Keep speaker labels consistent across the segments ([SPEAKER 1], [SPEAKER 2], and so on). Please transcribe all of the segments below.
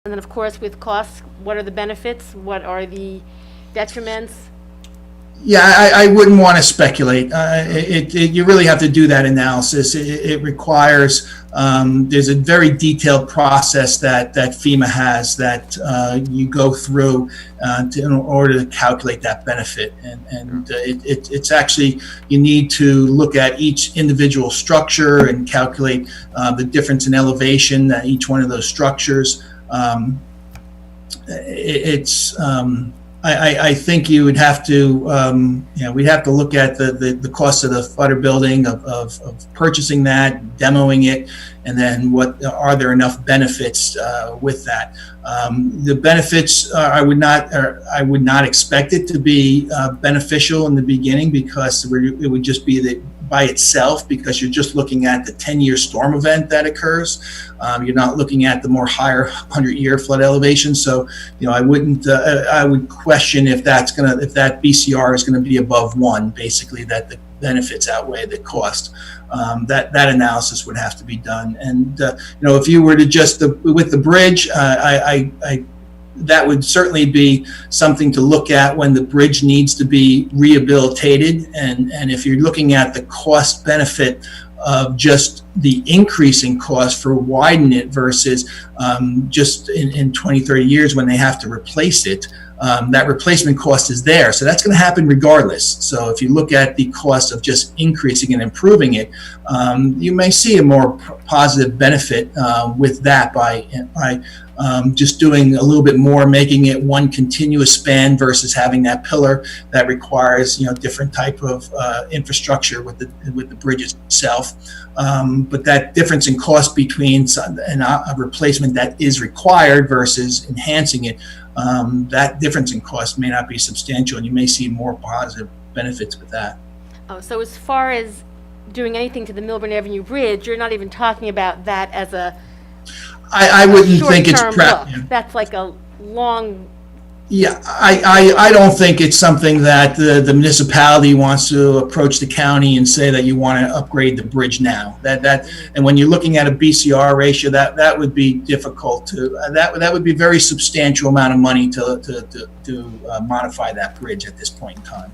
[SPEAKER 1] And then, of course, with costs, what are the benefits? What are the detriments?
[SPEAKER 2] Yeah, I wouldn't want to speculate. You really have to do that analysis. It requires, there's a very detailed process that FEMA has that you go through in order to calculate that benefit. And it's actually, you need to look at each individual structure and calculate the difference in elevation that each one of those structures. I think you would have to, we'd have to look at the cost of the fodder building, of purchasing that, demoing it, and then are there enough benefits with that? The benefits, I would not expect it to be beneficial in the beginning, because it would just be that by itself, because you're just looking at the 10-year storm event that occurs. You're not looking at the more higher 100-year flood elevation. So, I would question if that BCR is going to be above 1, basically, that the benefits outweigh the cost. That analysis would have to be done. And, if you were to just, with the bridge, that would certainly be something to look at when the bridge needs to be rehabilitated. And if you're looking at the cost benefit of just the increasing cost for widening it versus just in 20, 30 years when they have to replace it, that replacement cost is there. So that's going to happen regardless. So if you look at the cost of just increasing and improving it, you may see a more positive benefit with that by just doing a little bit more, making it one continuous span versus having that pillar that requires different type of infrastructure with the bridges itself. But that difference in cost between a replacement that is required versus enhancing it, that difference in cost may not be substantial, and you may see more positive benefits with that.
[SPEAKER 1] Oh, so as far as doing anything to the Millburn Avenue Bridge, you're not even talking about that as a
[SPEAKER 2] I wouldn't think it's
[SPEAKER 1] That's like a long.
[SPEAKER 2] Yeah, I don't think it's something that the municipality wants to approach the county and say that you want to upgrade the bridge now. And when you're looking at a BCR ratio, that would be difficult to. That would be a very substantial amount of money to modify that bridge at this point in time.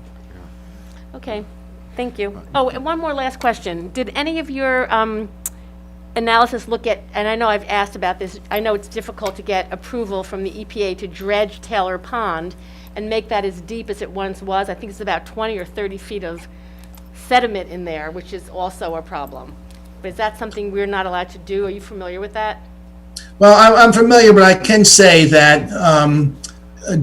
[SPEAKER 1] Okay, thank you. Oh, and one more last question. Did any of your analysis look at, and I know I've asked about this, I know it's difficult to get approval from the EPA to dredge Taylor Pond and make that as deep as it once was. I think it's about 20 or 30 feet of sediment in there, which is also a problem. But is that something we're not allowed to do? Are you familiar with that?
[SPEAKER 2] Well, I'm familiar, but I can say that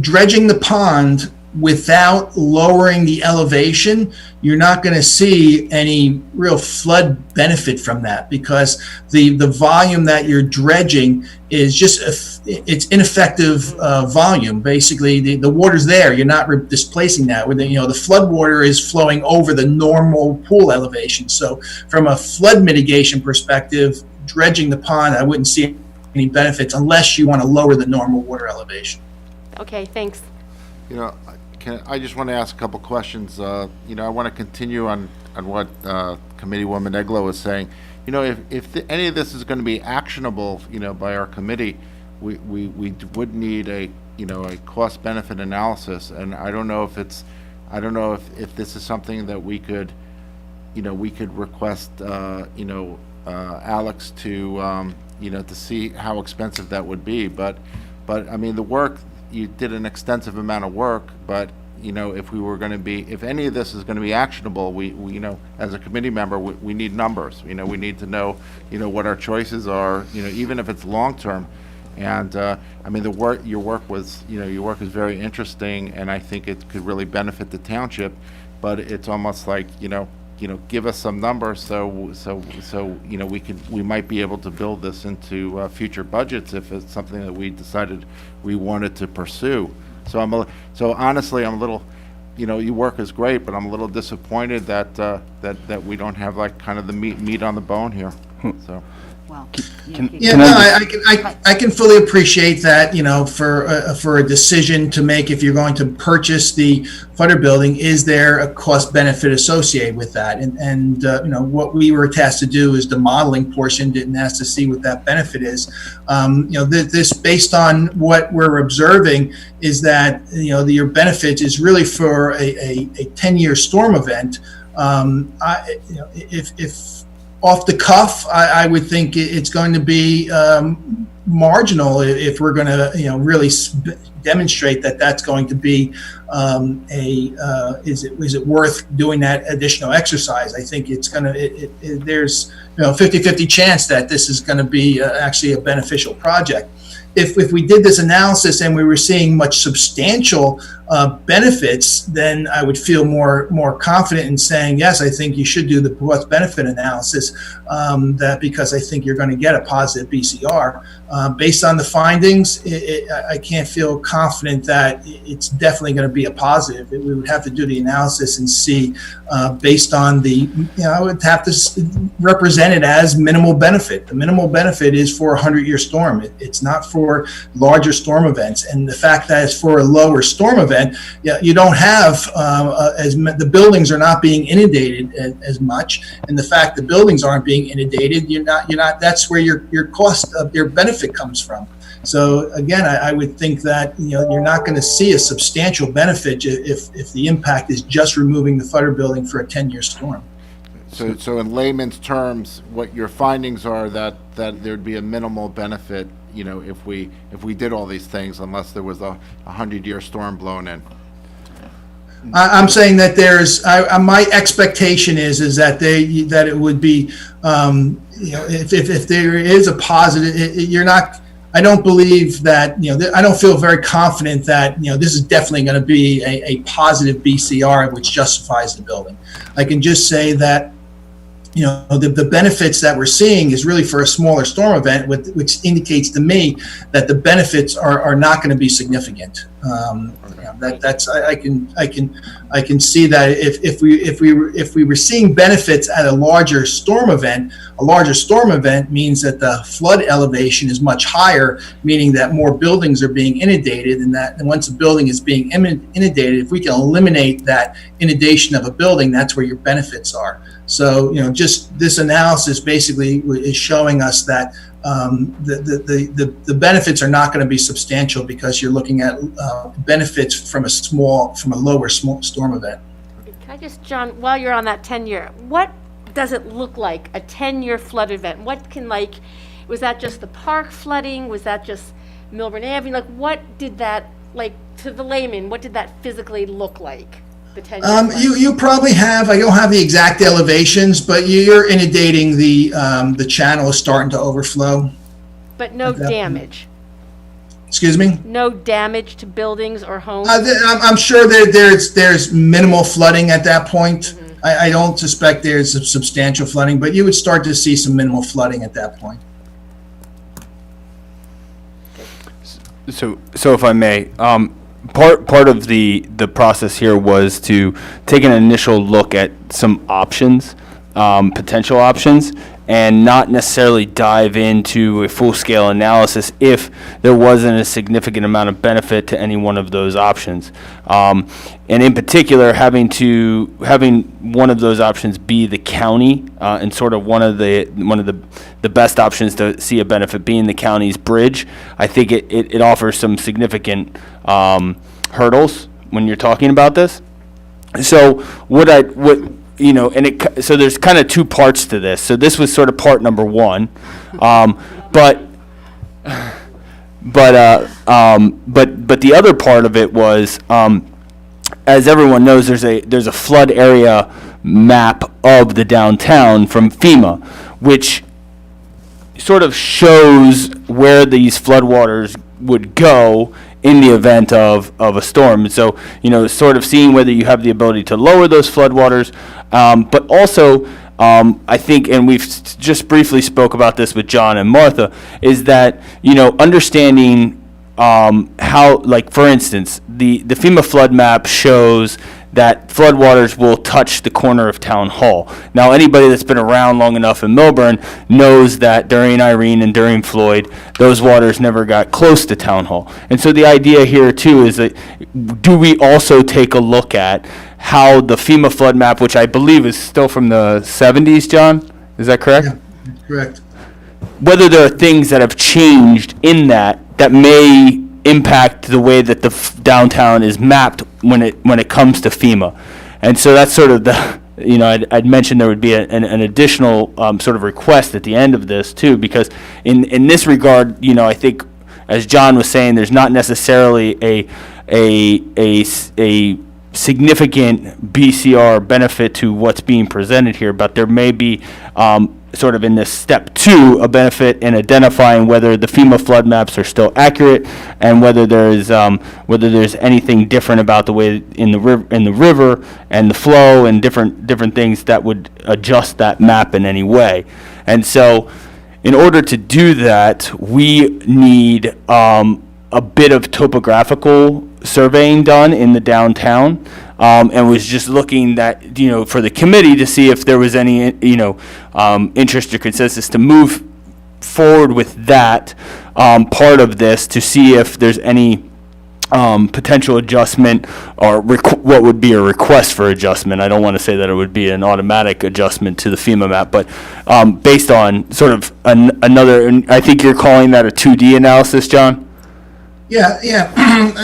[SPEAKER 2] dredging the pond without lowering the elevation, you're not going to see any real flood benefit from that, because the volume that you're dredging is just it's ineffective volume. Basically, the water's there. You're not displacing that. Where the flood water is flowing over the normal pool elevation. So, from a flood mitigation perspective, dredging the pond, I wouldn't see any benefits unless you want to lower the normal water elevation.
[SPEAKER 1] Okay, thanks.
[SPEAKER 3] I just want to ask a couple questions. I want to continue on what Committeewoman Eglo was saying. If any of this is going to be actionable, by our committee, we would need a cost benefit analysis. And I don't know if this is something that we could request Alex to to see how expensive that would be. But I mean, the work. You did an extensive amount of work, but if any of this is going to be actionable, we as a committee member, we need numbers. We need to know, what our choices are. Even if it's long term. And I mean, your work is very interesting, and I think it could really benefit the township. But it's almost like give us some numbers so we might be able to build this into future budgets if it's something that we decided we wanted to pursue. So honestly I'm a little, your work is great, but I'm a little disappointed that we don't have like kind of the meat on the bone here. So.
[SPEAKER 4] well.
[SPEAKER 2] Yeah, no, I can fully appreciate that, for a decision to make if you're going to purchase the Futter building, is there a cost benefit associated with that? And what we were tasked to do is the modeling portion, didn't ask to see what that benefit is. This, based on what we're observing, is that, your benefit is really for a 10-year storm event. If off the cuff, I would think it's going to be marginal if we're going to, really demonstrate that that's going to be is it worth doing that additional exercise? I think it's going to, there's 50-50 chance that this is going to be actually a beneficial project. If we did this analysis and we were seeing much substantial benefits, then I would feel more confident in saying, yes, I think you should do the cost benefit analysis, that because I think you're going to get a positive BCR. Based on the findings, I can't feel confident that it's definitely going to be a positive. We would have to do the analysis and see, based on the, I would have to represent it as minimal benefit. The minimal benefit is for a 100-year storm. It's not for larger storm events. And the fact that it's for a lower storm event, you don't have the buildings are not being inundated as much. And the fact the buildings aren't being inundated, you're not. That's where your cost of your benefit comes from. So again, I would think that you're not going to see a substantial benefit if the impact is just removing the Futter building for a 10-year storm.
[SPEAKER 3] So in layman's terms, what your findings are that there'd be a minimal benefit, if we did all these things, unless there was a 100-year storm blown in.
[SPEAKER 2] I'm saying that my expectation is that it would be, if there is a positive, you're not. I don't believe that, I don't feel very confident that, this is definitely going to be a positive BCR which justifies the building. I can just say that, the benefits that we're seeing is really for a smaller storm event, which indicates to me that the benefits are not going to be significant. I can see that if we were seeing benefits at a larger storm event means that the flood elevation is much higher, meaning that more buildings are being inundated, and once a building is being inundated, if we can eliminate that inundation of a building, that's where your benefits are. So, just this analysis basically is showing us that the benefits are not going to be substantial because you're looking at benefits from a lower storm event.
[SPEAKER 1] Can I just, John, while you're on that 10-year, what does it look like, a 10-year flood event? What can, was that just the park flooding? Was that just Millburn Avenue? What did that, to the layman, what did that physically look like?
[SPEAKER 2] You probably have, I don't have the exact elevations, but you're inundating the channel is starting to overflow.
[SPEAKER 1] But no damage?
[SPEAKER 2] Excuse me?
[SPEAKER 1] No damage to buildings or homes?
[SPEAKER 2] I'm sure that there's minimal flooding at that point. Mm-hmm. I don't suspect there's a substantial flooding, but you would start to see some minimal flooding at that point.
[SPEAKER 5] So if I may, part of the process here was to take an initial look at some options, potential options, and not necessarily dive into a full-scale analysis if there wasn't a significant amount of benefit to any one of those options. And in particular, having one of those options be the county, and sort of one of the best options to see a benefit being the county's bridge. I think it offers some significant hurdles when you're talking about this. So so there's kind of two parts to this. So this was sort of part number one, but the other part of it was, as everyone knows, there's a flood area map of the downtown from FEMA, which sort of shows where these floodwaters would go in the event of a storm. And so, sort of seeing whether you have the ability to lower those floodwaters, but also, I think, and we've just briefly spoke about this with John and Martha, is that, understanding how, for instance, the FEMA flood map shows that floodwaters will touch the corner of Town Hall. Now, anybody that's been around long enough in Millburn knows that during Irene and during Floyd, those waters never got close to Town Hall. And so the idea here too is that, do we also take a look at how the FEMA flood map, which I believe is still from the 70s, John? Is that correct?
[SPEAKER 2] Yeah, correct.
[SPEAKER 5] Whether there are things that have changed in that may impact the way that the downtown is mapped when it comes to FEMA. And so that's sort of the, I'd mentioned there would be an additional sort of request at the end of this too, because in this regard, I think, as John was saying, there's not necessarily a significant BCR benefit to what's being presented here, but there may be sort of in this step 2 a benefit in identifying whether the FEMA flood maps are still accurate and whether there's anything different about the way in the river and the flow and different things that would adjust that map in any way. And so in order to do that, we need a bit of topographical surveying done in the downtown, and was just looking that, for the committee to see if there was any, interest or consensus to move forward with that part of this, to see if there's any potential adjustment or what would be a request for adjustment. I don't want to say that it would be an automatic adjustment to the FEMA map, but based on sort of another, and I think you're calling that a 2D analysis, John?
[SPEAKER 2] Yeah.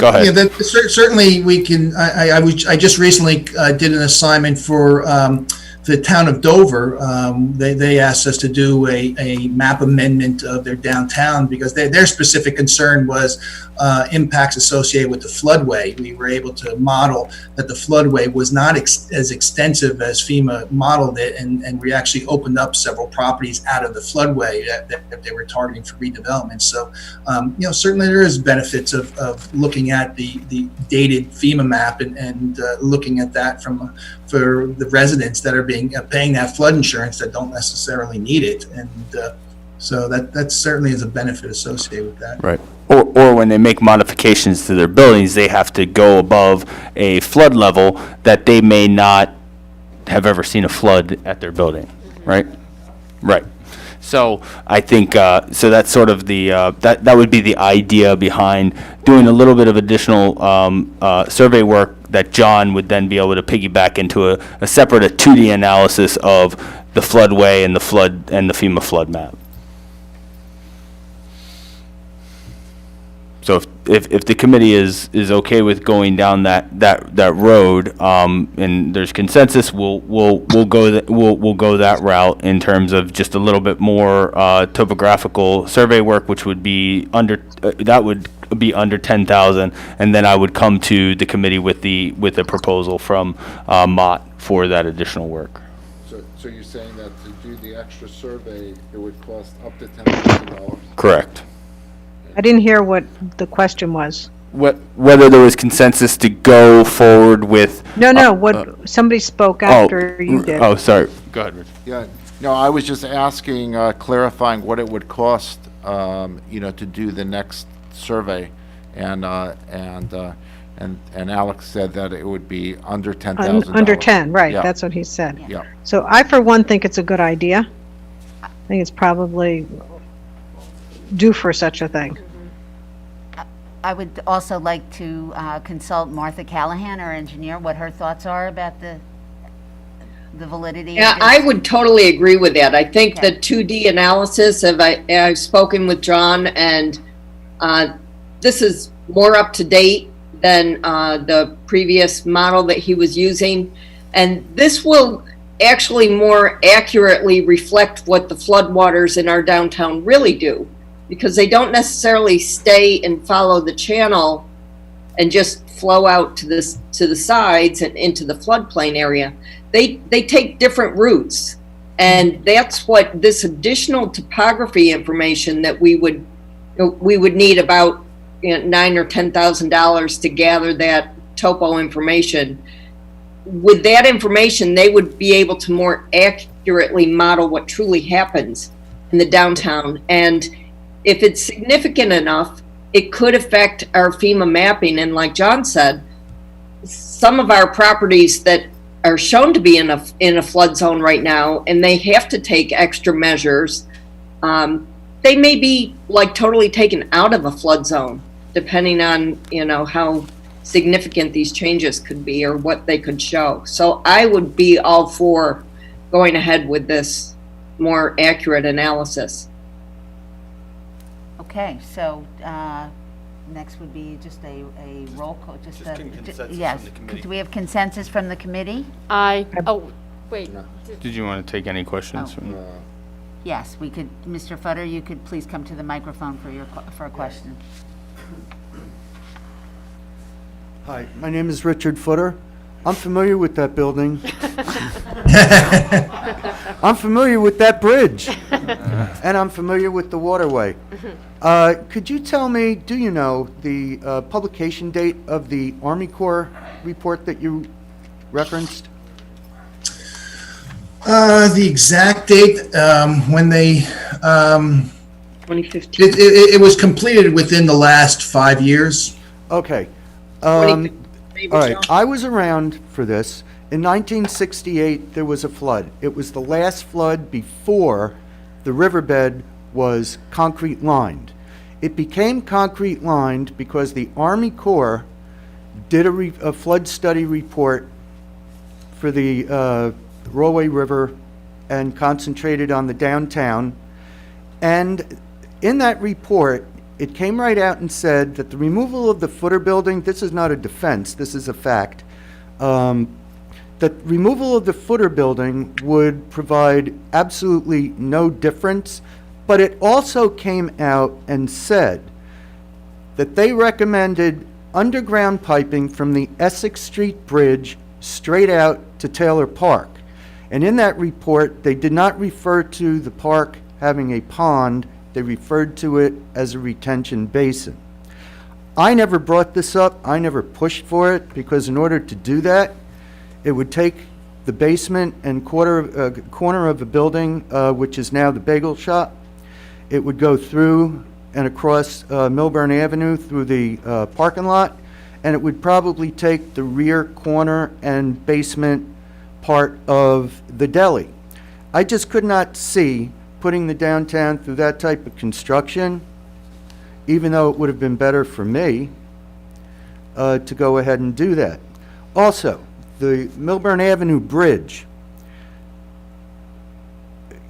[SPEAKER 5] Go ahead.
[SPEAKER 2] Yeah, certainly we can. I just recently did an assignment for the town of Dover. They asked us to do a map amendment of their downtown because their specific concern was impacts associated with the floodway. We were able to model that the floodway was not as extensive as FEMA modeled it, and we actually opened up several properties out of the floodway that they were targeting for redevelopment. So, certainly there is benefits of looking at the dated FEMA map and looking at that for the residents that are paying that flood insurance that don't necessarily need it, and so that certainly is a benefit associated with that.
[SPEAKER 5] Right. Or when they make modifications to their buildings, they have to go above a flood level that they may not have ever seen a flood at their building, right? Right. So I think, so that's sort of the, that would be the idea behind doing a little bit of additional survey work that John would then be able to piggyback into a separate 2D analysis of the floodway and the FEMA flood map. So if the committee is okay with going down that road, and there's consensus, we'll go that route in terms of just a little bit more topographical survey work, which would be under 10,000, and then I would come to the committee with a proposal from Mott for that additional work.
[SPEAKER 3] So you're saying that to do the extra survey, it would cost up to $10,000?
[SPEAKER 5] Correct.
[SPEAKER 4] I didn't hear what the question was.
[SPEAKER 5] Whether there was consensus to go forward with.
[SPEAKER 4] What somebody spoke after you did.
[SPEAKER 5] Oh, sorry. Go ahead, Rich.
[SPEAKER 3] Yeah, no, I was just asking, clarifying what it would cost, to do the next survey, and Alex said that it would be under $10,000.
[SPEAKER 4] Under 10, right,
[SPEAKER 3] Yeah.
[SPEAKER 4] that's what he said.
[SPEAKER 3] Yeah.
[SPEAKER 4] So I, for one, think it's a good idea. I think it's probably due for such a thing.
[SPEAKER 6] I would also like to consult Martha Callahan, our engineer, what her thoughts are about the validity.
[SPEAKER 7] Yeah,
[SPEAKER 6] of this.
[SPEAKER 7] I would totally agree with that. I think
[SPEAKER 6] Okay.
[SPEAKER 7] the 2D analysis I've spoken with John, and this is more up to date than the previous model that he was using. And this will actually more accurately reflect what the floodwaters in our downtown really do, because they don't necessarily stay and follow the channel and just flow out to the sides and into the floodplain area. They take different routes, and that's what this additional topography information that we would need about $9,000 or $10,000 to gather that topo information. With that information, they would be able to more accurately model what truly happens in the downtown. And if it's significant enough, it could affect our FEMA mapping. And like John said, some of our properties that are shown to be in a flood zone right now, and they have to take extra measures, they may be like totally taken out of a flood zone, depending on, how significant these changes could be or what they could show. So I would be all for going ahead with this more accurate analysis.
[SPEAKER 6] Okay, so next would be just a roll call, yes. Do we have consensus from the committee?
[SPEAKER 1] Wait.
[SPEAKER 5] Did you want to take any questions?
[SPEAKER 6] Oh. Yes, we could, Mr. Futter, you could please come to the microphone for a question.
[SPEAKER 8] Hi, my name is Richard Footer. I'm familiar with that building. I'm familiar with that bridge. And I'm familiar with the waterway. Could you tell me, do you know the publication date of the Army Corps report that you referenced?
[SPEAKER 2] The exact date, when they,
[SPEAKER 7] 2015.
[SPEAKER 2] it was completed within the last 5 years.
[SPEAKER 8] Okay.
[SPEAKER 7] 2015, maybe,
[SPEAKER 8] All right,
[SPEAKER 7] Joe?
[SPEAKER 8] I was around for this. In 1968, there was a flood. It was the last flood before the riverbed was concrete lined. It became concrete lined because the Army Corps did a flood study report for the Rollway River and concentrated on the downtown. And in that report, it came right out and said that the removal of the footer building, this is not a defense, this is a fact, that removal of the footer building would provide absolutely no difference, but it also came out and said that they recommended underground piping from the Essex Street Bridge straight out to Taylor Park. And in that report, they did not refer to the park having a pond, they referred to it as a retention basin. I never brought this up, I never pushed for it, because in order to do that, it would take the basement and corner of the building, which is now the bagel shop. It would go through and across Millburn Avenue through the parking lot, and it would probably take the rear corner and basement part of the deli. I just could not see putting the downtown through that type of construction, even though it would have been better for me to go ahead and do that. Also, the Millburn Avenue Bridge.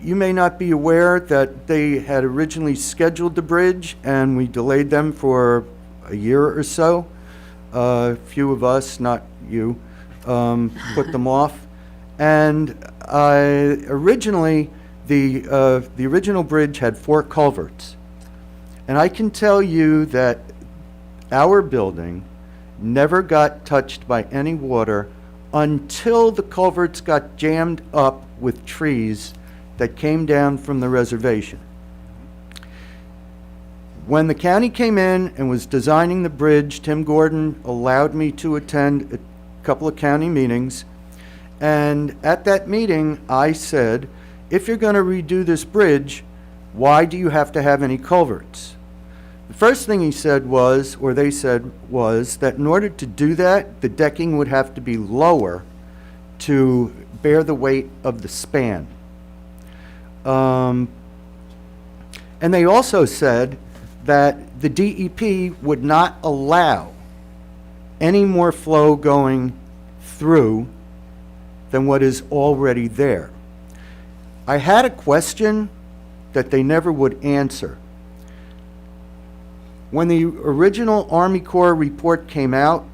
[SPEAKER 8] You may not be aware that they had originally scheduled the bridge and we delayed them for a year or so. A few of us, not you, put them off. And originally, the original bridge had 4 culverts. And I can tell you that our building never got touched by any water until the culverts got jammed up with trees that came down from the reservation. When the county came in and was designing the bridge, Tim Gordon allowed me to attend a couple of county meetings. And at that meeting, I said, if you're going to redo this bridge, why do you have to have any culverts? The first thing he said was, or they said was, that in order to do that, the decking would have to be lower to bear the weight of the span. And they also said that the DEP would not allow any more flow going through than what is already there. I had a question that they never would answer. When the original Army Corps report came out,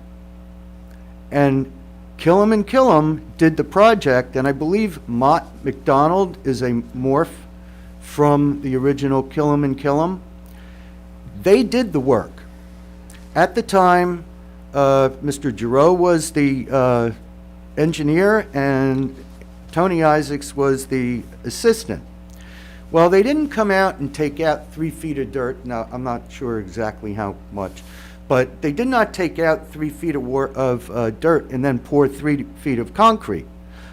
[SPEAKER 8] and Killam and Killam did the project, and I believe Mott McDonald is a morph from the original Killam and Killam, they did the work. At the time, Mr. Giroux was the engineer and Tony Isaacs was the assistant. Well, they didn't come out and take out 3 feet of dirt. Now, I'm not sure exactly how much, but they did not take out 3 feet of dirt and then pour 3 feet of concrete.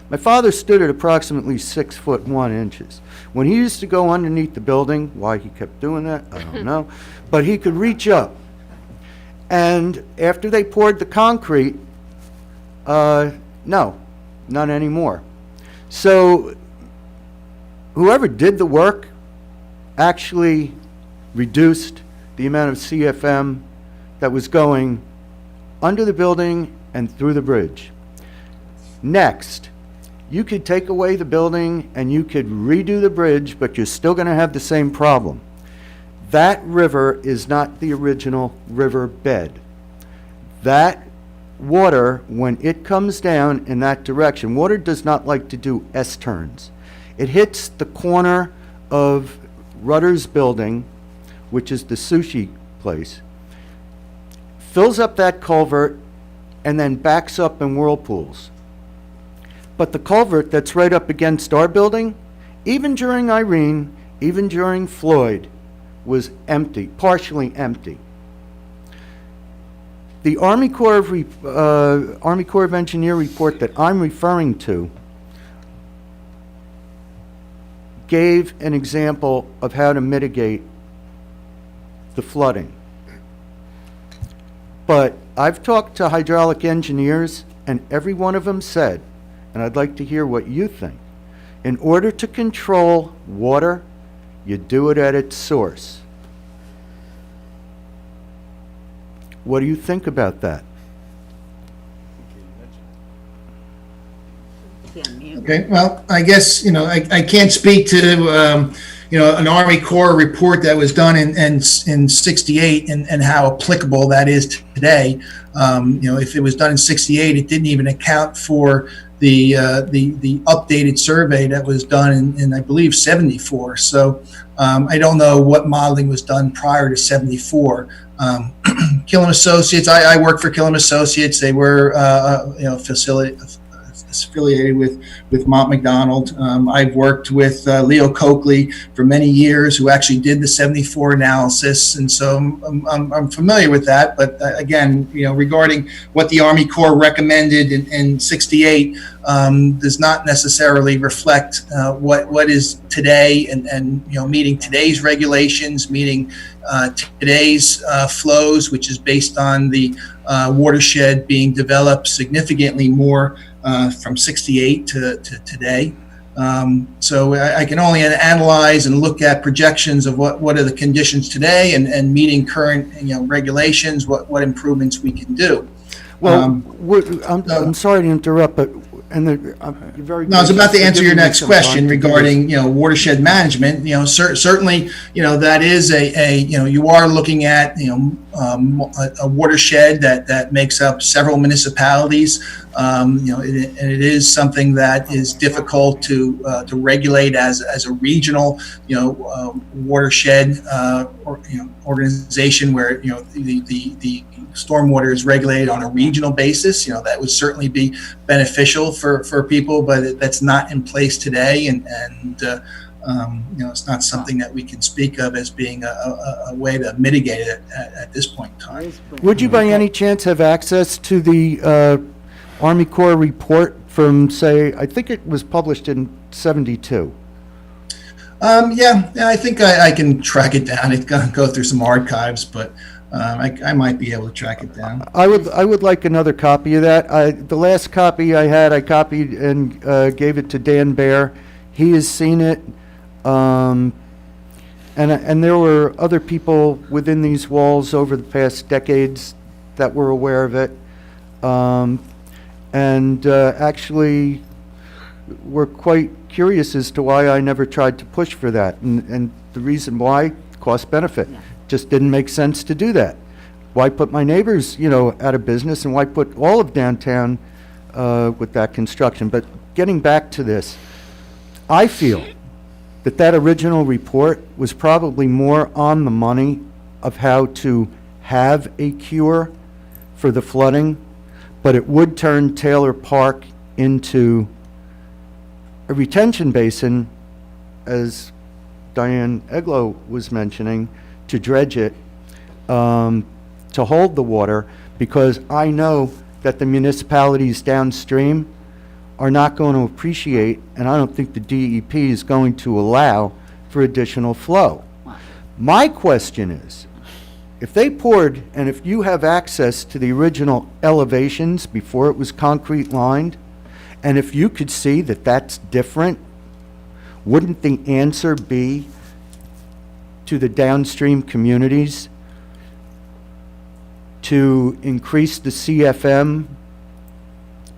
[SPEAKER 8] My father stood at approximately 6'1". When he used to go underneath the building, why he kept doing that, I don't know, but he could reach up. And after they poured the concrete, No, not anymore. So whoever did the work actually reduced the amount of CFM that was going under the building and through the bridge. Next, you could take away the building and you could redo the bridge, but you're still going to have the same problem. That river is not the original river bed. That water, when it comes down in that direction, water does not like to do S-turns. It hits the corner of Rudder's building, which is the sushi place, fills up that culvert, and then backs up in whirlpools. But the culvert that's right up against our building, even during Irene, even during Floyd, was empty, partially empty. The Army Corps of Engineer report that I'm referring to gave an example of how to mitigate the flooding. But I've talked to hydraulic engineers, and every one of them said, and I'd like to hear what you think, in order to control water, you do it at its source. What do you think about that?
[SPEAKER 2] Okay, well, I guess, I can't speak to, an Army Corps report that was done in 68 and how applicable that is today. If it was done in 68, it didn't even account for the updated survey that was done in I believe, 74. So I don't know what modeling was done prior to 74. Killam Associates, I worked for Killam Associates. They were, affiliated with Mont McDonald. I've worked with Leo Coakley for many years, who actually did the 74 analysis, and so I'm familiar with that. But again, regarding what the Army Corps recommended in 68, does not necessarily reflect what is today, and meeting today's regulations, meeting today's flows, which is based on the watershed being developed significantly more from 68 to today. So I can only analyze and look at projections of what are the conditions today, and meeting current regulations, what improvements we can do.
[SPEAKER 8] Well, I'm sorry to interrupt, but you're very.
[SPEAKER 2] No, I was about to
[SPEAKER 8] gracious for
[SPEAKER 2] answer your
[SPEAKER 8] giving me
[SPEAKER 2] next
[SPEAKER 8] some
[SPEAKER 2] question
[SPEAKER 8] time to do this.
[SPEAKER 2] regarding, watershed management. Certainly, that is you are looking at, a watershed that makes up several municipalities. And it is something that is difficult to regulate as a regional, watershed, organization where, the stormwater is regulated on a regional basis. That would certainly be beneficial for people, but that's not in place today, and it's not something that we can speak of as being a way to mitigate it at this point in time.
[SPEAKER 8] Would you by any chance have access to the Army Corps report from, say, I think it was published in 72?
[SPEAKER 2] Yeah, I think I can track it down. It's gonna go through some archives, but I might be able to track it down.
[SPEAKER 8] I would like another copy of that. The last copy I had, I copied and gave it to Dan Baer. He has seen it, and there were other people within these walls over the past decades that were aware of it, and actually were quite curious as to why I never tried to push for that. And the reason why, cost benefit. Just didn't make sense to do that. Why put my neighbors, out of business, and why put all of downtown with that construction? But getting back to this, I feel that original report was probably more on the money of how to have a cure for the flooding, but it would turn Taylor Park into a retention basin, as Diane Eglow was mentioning, to dredge it, to hold the water, because I know that the municipalities downstream are not going to appreciate, and I don't think the DEP is going to allow for additional flow. My question is, If they poured, and if you have access to the original elevations before it was concrete lined, and if you could see that that's different, wouldn't the answer be to the downstream communities to increase the CFM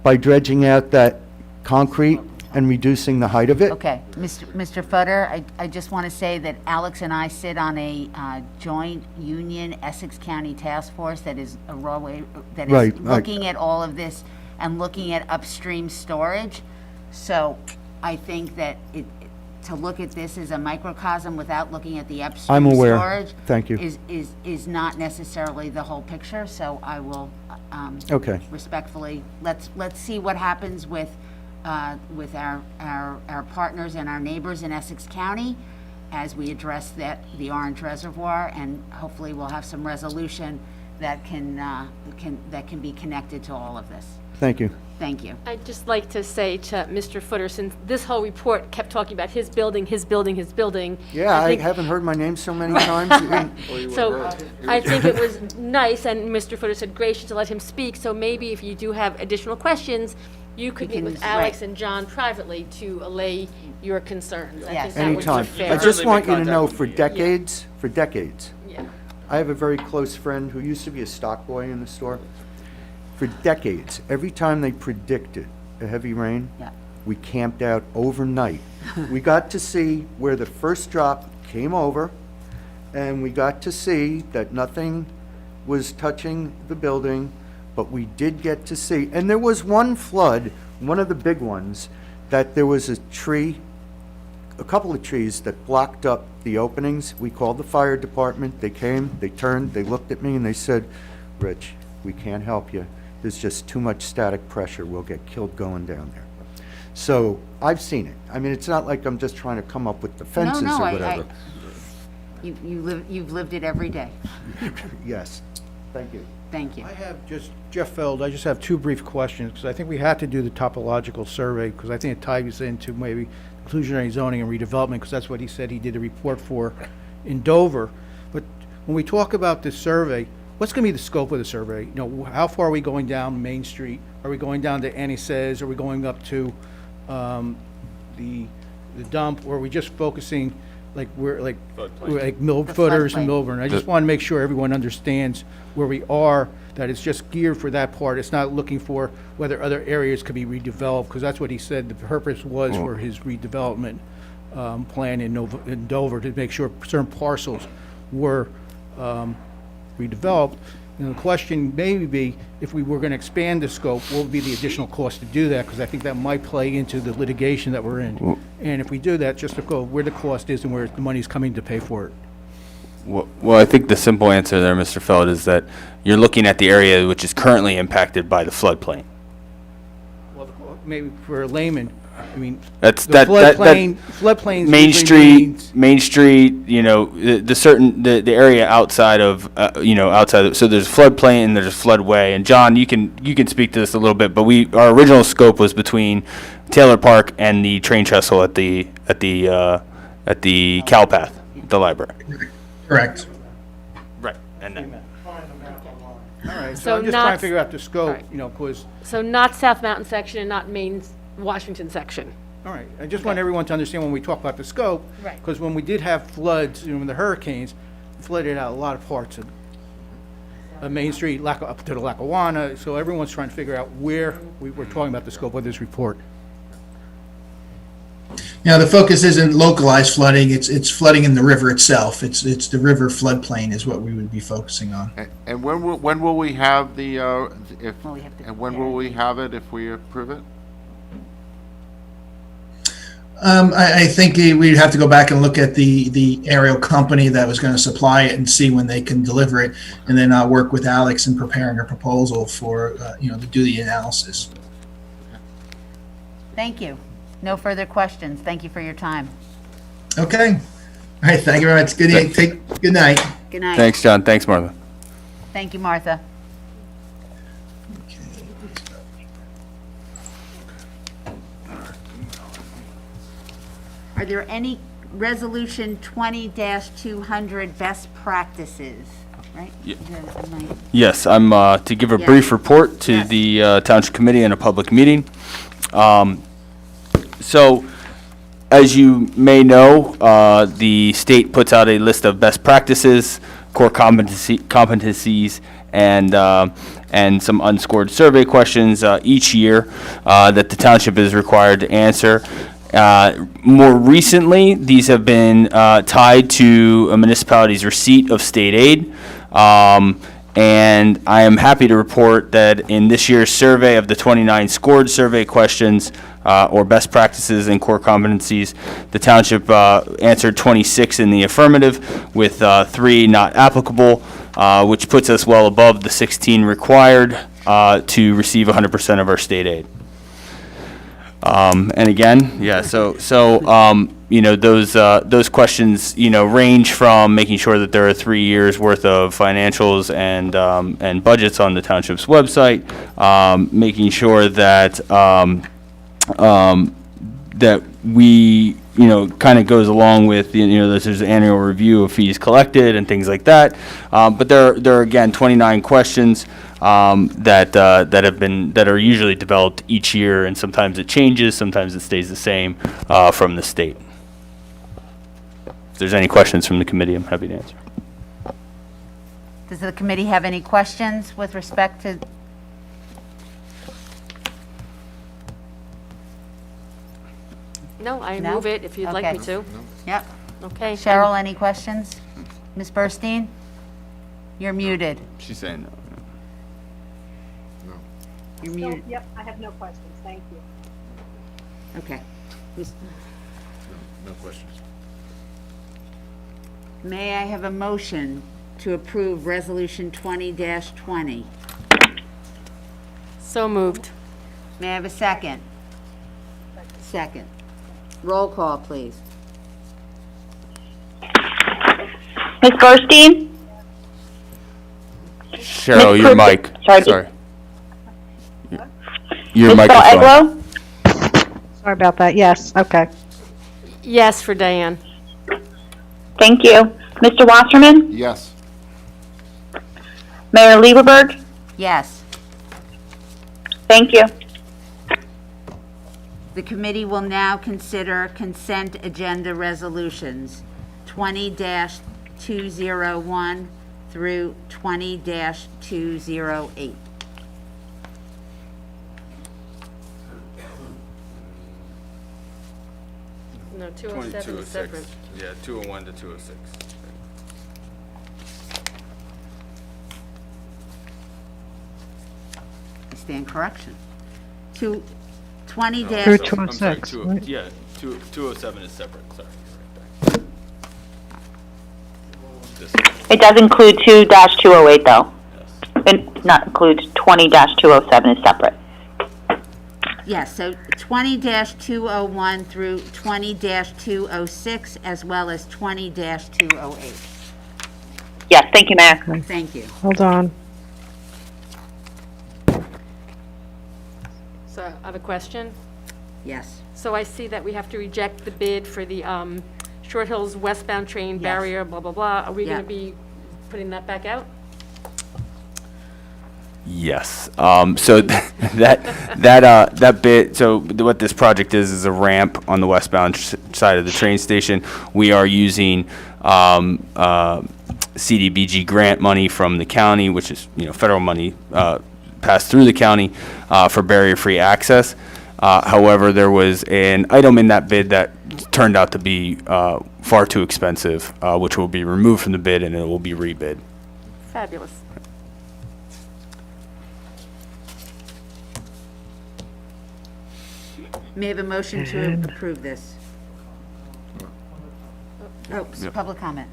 [SPEAKER 8] by dredging out that concrete and reducing the height of it?
[SPEAKER 6] Okay, Mr. Footer, I just want to say that Alex and I sit on a joint union Essex County task force that is
[SPEAKER 8] Right,
[SPEAKER 6] looking at all of this and looking at upstream storage. So I think that to look at this as a microcosm without looking at the upstream
[SPEAKER 8] I'm aware.
[SPEAKER 6] storage
[SPEAKER 8] Thank you.
[SPEAKER 6] is not necessarily the whole picture. So I will
[SPEAKER 8] Okay.
[SPEAKER 6] respectfully, let's see what happens with our partners and our neighbors in Essex County as we address the Orange Reservoir, and hopefully we'll have some resolution that can be connected to all of this.
[SPEAKER 8] Thank you.
[SPEAKER 6] Thank you.
[SPEAKER 1] I'd just like to say to Mr. Footer, since this whole report kept talking about his building, his building, his building.
[SPEAKER 8] Yeah, I
[SPEAKER 1] think-
[SPEAKER 8] haven't heard my name so many times.
[SPEAKER 1] So I think it was nice, and Mr. Footer said gracious to let him speak, so maybe if you do have additional questions, you could meet with Alex and John privately to allay your concerns. I
[SPEAKER 6] Yes.
[SPEAKER 1] think that would be
[SPEAKER 8] Anytime.
[SPEAKER 1] fair.
[SPEAKER 8] I just want you to know, for decades,
[SPEAKER 1] Yeah.
[SPEAKER 8] I have a very close friend who used to be a stock boy in the store. For decades, every time they predicted a heavy rain,
[SPEAKER 6] Yeah.
[SPEAKER 8] we camped out overnight. We got to see where the first drop came over, and we got to see that nothing was touching the building, but we did get to see, and there was one flood, one of the big ones, that there was a tree, a couple of trees that blocked up the openings. We called the fire department. They came, they turned, they looked at me, and they said, "Rich, we can't help you. There's just too much static pressure. We'll get killed going down there." So I've seen it. I mean, it's not like I'm just trying to come up with the fences
[SPEAKER 6] No,
[SPEAKER 8] or whatever.
[SPEAKER 6] You've lived it every day.
[SPEAKER 8] Yes. Thank you.
[SPEAKER 6] Thank you.
[SPEAKER 9] I have just, Jeff Feld, I just have two brief questions, because I think we had to do the topological survey, because I think it ties into maybe inclusionary zoning and redevelopment, because that's what he said he did a report for in Dover. But when we talk about this survey, what's going to be the scope of the survey? You know, how far are we going down Main Street? Are we going down to Annie Says? Are we going up to the dump? Or are we just focusing like footers and
[SPEAKER 6] floodplain.
[SPEAKER 9] Millburn? I just want to make sure everyone understands where we are, that it's just geared for that part. It's not looking for whether other areas could be redeveloped, because that's what he said the purpose was for his redevelopment plan in Dover, to make sure certain parcels were redeveloped. And the question may be, if we were going to expand the scope, what would be the additional cost to do that? Because I think that might play into the litigation that we're in. And if we do that, just to go where the cost is and where the money's coming to pay for it.
[SPEAKER 5] Well, I think the simple answer there, Mr. Feld, is that you're looking at the area which is currently impacted by the floodplain.
[SPEAKER 9] Well, maybe for a layman, I mean,
[SPEAKER 5] That's
[SPEAKER 9] the floodplains
[SPEAKER 5] Main
[SPEAKER 9] usually
[SPEAKER 5] Street,
[SPEAKER 9] means-
[SPEAKER 5] Main Street, you know, the area outside of, so there's floodplain and there's floodway. And John, you can speak to this a little bit, but our original scope was between Taylor Park and the train trestle at the Cow Path, the library.
[SPEAKER 2] Correct.
[SPEAKER 5] Right. And then,
[SPEAKER 9] All right,
[SPEAKER 1] So
[SPEAKER 9] so I'm just
[SPEAKER 1] not-
[SPEAKER 9] trying to figure out the scope,
[SPEAKER 1] Alright.
[SPEAKER 9] you know, because,
[SPEAKER 1] So not South Mountain section and not Main Washington section.
[SPEAKER 9] all right, I just want everyone to understand when we talk about the scope.
[SPEAKER 1] Right.
[SPEAKER 9] Because when we did have floods, you know, when the hurricanes flooded out a lot of parts of Main Street, up to the Lackawanna, so everyone's trying to figure out where we were talking about the scope of this report.
[SPEAKER 2] Now, the focus isn't localized flooding, it's flooding in the river itself. It's the river floodplain is what we would be focusing on.
[SPEAKER 3] And when will we have the,
[SPEAKER 6] Well, we have to-
[SPEAKER 3] and when will we have it if we approve it?
[SPEAKER 2] I think we'd have to go back and look at the aerial company that was going to supply it and see when they can deliver it, and then I'll work with Alex in preparing a proposal for, to do the analysis.
[SPEAKER 6] Thank you. No further questions. Thank you for your time.
[SPEAKER 2] Okay. All right, thank you very much. Good night.
[SPEAKER 6] Good night.
[SPEAKER 5] thanks, John. Thanks, Martha.
[SPEAKER 6] Thank you, Martha. Are there any Resolution 20-200 best practices? right?
[SPEAKER 5] Yeah.
[SPEAKER 6] Am I-
[SPEAKER 5] Yes, I'm to give a
[SPEAKER 6] Yeah.
[SPEAKER 5] brief report to
[SPEAKER 6] Yes.
[SPEAKER 5] the Township Committee in a public meeting. So, as you may know, the state puts out a list of best practices, core competencies, and some unscored survey questions each year that the township is required to answer. More recently, these have been tied to a municipality's receipt of state aid. And I am happy to report that in this year's survey of the 29 scored survey questions, or best practices and core competencies, the township answered 26 in the affirmative, with 3 not applicable, which puts us well above the 16 required to receive 100% of our state aid. And again, yeah, you know, those questions, you know, range from making sure that there are 3 years worth of financials and budgets on the township's website, making sure that, that we, you know, kind of goes along with, you know, there's an annual review of fees collected and things like that. But there are again 29 questions that are usually developed each year, and sometimes it changes, sometimes it stays the same from the state. If there's any questions from the committee, I'm happy to answer.
[SPEAKER 6] Does the committee have any questions with respect to?
[SPEAKER 1] No, I
[SPEAKER 6] No?
[SPEAKER 1] move it if you'd like
[SPEAKER 6] Okay.
[SPEAKER 1] me to.
[SPEAKER 6] Yep.
[SPEAKER 1] Okay.
[SPEAKER 6] Cheryl, any questions? Ms. Burstein? You're muted.
[SPEAKER 5] She's saying no.
[SPEAKER 6] You're muted.
[SPEAKER 4] Yep, I have no questions, thank you.
[SPEAKER 6] Okay.
[SPEAKER 3] No questions.
[SPEAKER 6] May I have a motion to approve Resolution 20-20?
[SPEAKER 1] So moved.
[SPEAKER 6] May I have a second? Second. Roll call, please.
[SPEAKER 10] Ms. Burstein?
[SPEAKER 5] Cheryl, your mic.
[SPEAKER 10] Sorry.
[SPEAKER 5] Your
[SPEAKER 10] Ms.
[SPEAKER 5] microphone.
[SPEAKER 10] Eglo?
[SPEAKER 4] Sorry about that, yes, okay.
[SPEAKER 1] Yes for Diane.
[SPEAKER 10] Thank you. Mr. Wasserman?
[SPEAKER 3] Yes.
[SPEAKER 10] Mayor Lieberberg?
[SPEAKER 6] Yes.
[SPEAKER 10] Thank you.
[SPEAKER 6] The committee will now consider consent agenda resolutions 20-201 through 20-208.
[SPEAKER 1] No, 207 is separate.
[SPEAKER 5] Yeah, 201 to 206.
[SPEAKER 6] I stand correction. 20
[SPEAKER 4] Through
[SPEAKER 6] dash,
[SPEAKER 4] 206, right?
[SPEAKER 5] Yeah, 207 is separate, sorry.
[SPEAKER 10] It does include 2-208 though. It not include 20-207 is separate.
[SPEAKER 6] yes, so 20-201 through 20-206, as well as 20-208.
[SPEAKER 10] Yes, thank you, Mayor.
[SPEAKER 6] Thank you.
[SPEAKER 4] Hold on.
[SPEAKER 1] So I have a question.
[SPEAKER 6] Yes.
[SPEAKER 1] So I see that we have to reject the bid for the Short Hills westbound train
[SPEAKER 6] Yes.
[SPEAKER 1] barrier, blah, blah, blah. Are we
[SPEAKER 6] Yeah.
[SPEAKER 1] going to be putting that back out?
[SPEAKER 5] Yes. So that bit. So what this project is a ramp on the westbound side of the train station. We are using CDBG grant money from the county, which is federal money passed through the county for barrier-free access. However, there was an item in that bid that turned out to be far too expensive, which will be removed from the bid and it will be rebid.
[SPEAKER 1] Fabulous.
[SPEAKER 6] May I have a motion to approve this? Oh,
[SPEAKER 5] Yep.
[SPEAKER 6] public comment.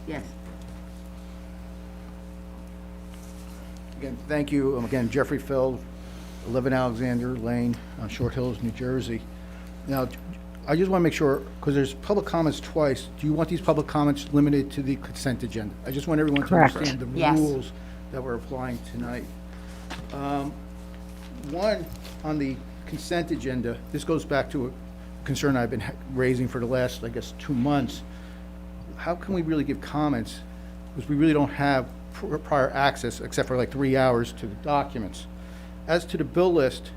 [SPEAKER 6] Yes.
[SPEAKER 9] Again, thank you. Again, Jeffrey Feld, 11 Alexander Lane, on Short Hills, New Jersey. Now, I just want to make sure, because there's public comments twice, do you want these public comments limited to the consent agenda? I just want everyone to
[SPEAKER 4] Correct.
[SPEAKER 9] understand the
[SPEAKER 6] Yes.
[SPEAKER 9] rules that we're applying tonight. One, on the consent agenda, this goes back to concern I've been raising for the last, I guess, 2 months. How can we really give comments? Because we really don't have prior access, except for like 3 hours to the documents. As to the bill list,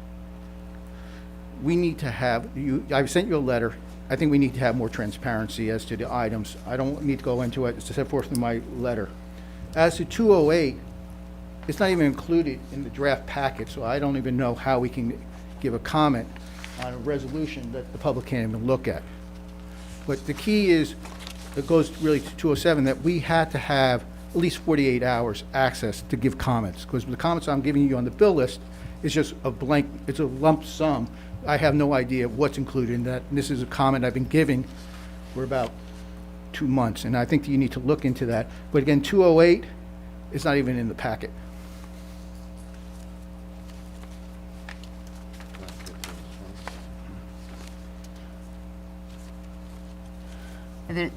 [SPEAKER 9] we need to have, I've sent you a letter. I think we need to have more transparency as to the items. I don't need to go into it, it's set forth in my letter. As to 208, it's not even included in the draft packet, so I don't even know how we can give a comment on a resolution that the public can't even look at. But the key is, it goes really to 207, that we had to have at least 48 hours access to give comments, because the comments I'm giving you on the bill list is just a blank, it's a lump sum. I have no idea what's included in that. And this is a comment I've been giving for about 2 months, and I think that you need to look into that. But again, 208 is not even in the packet.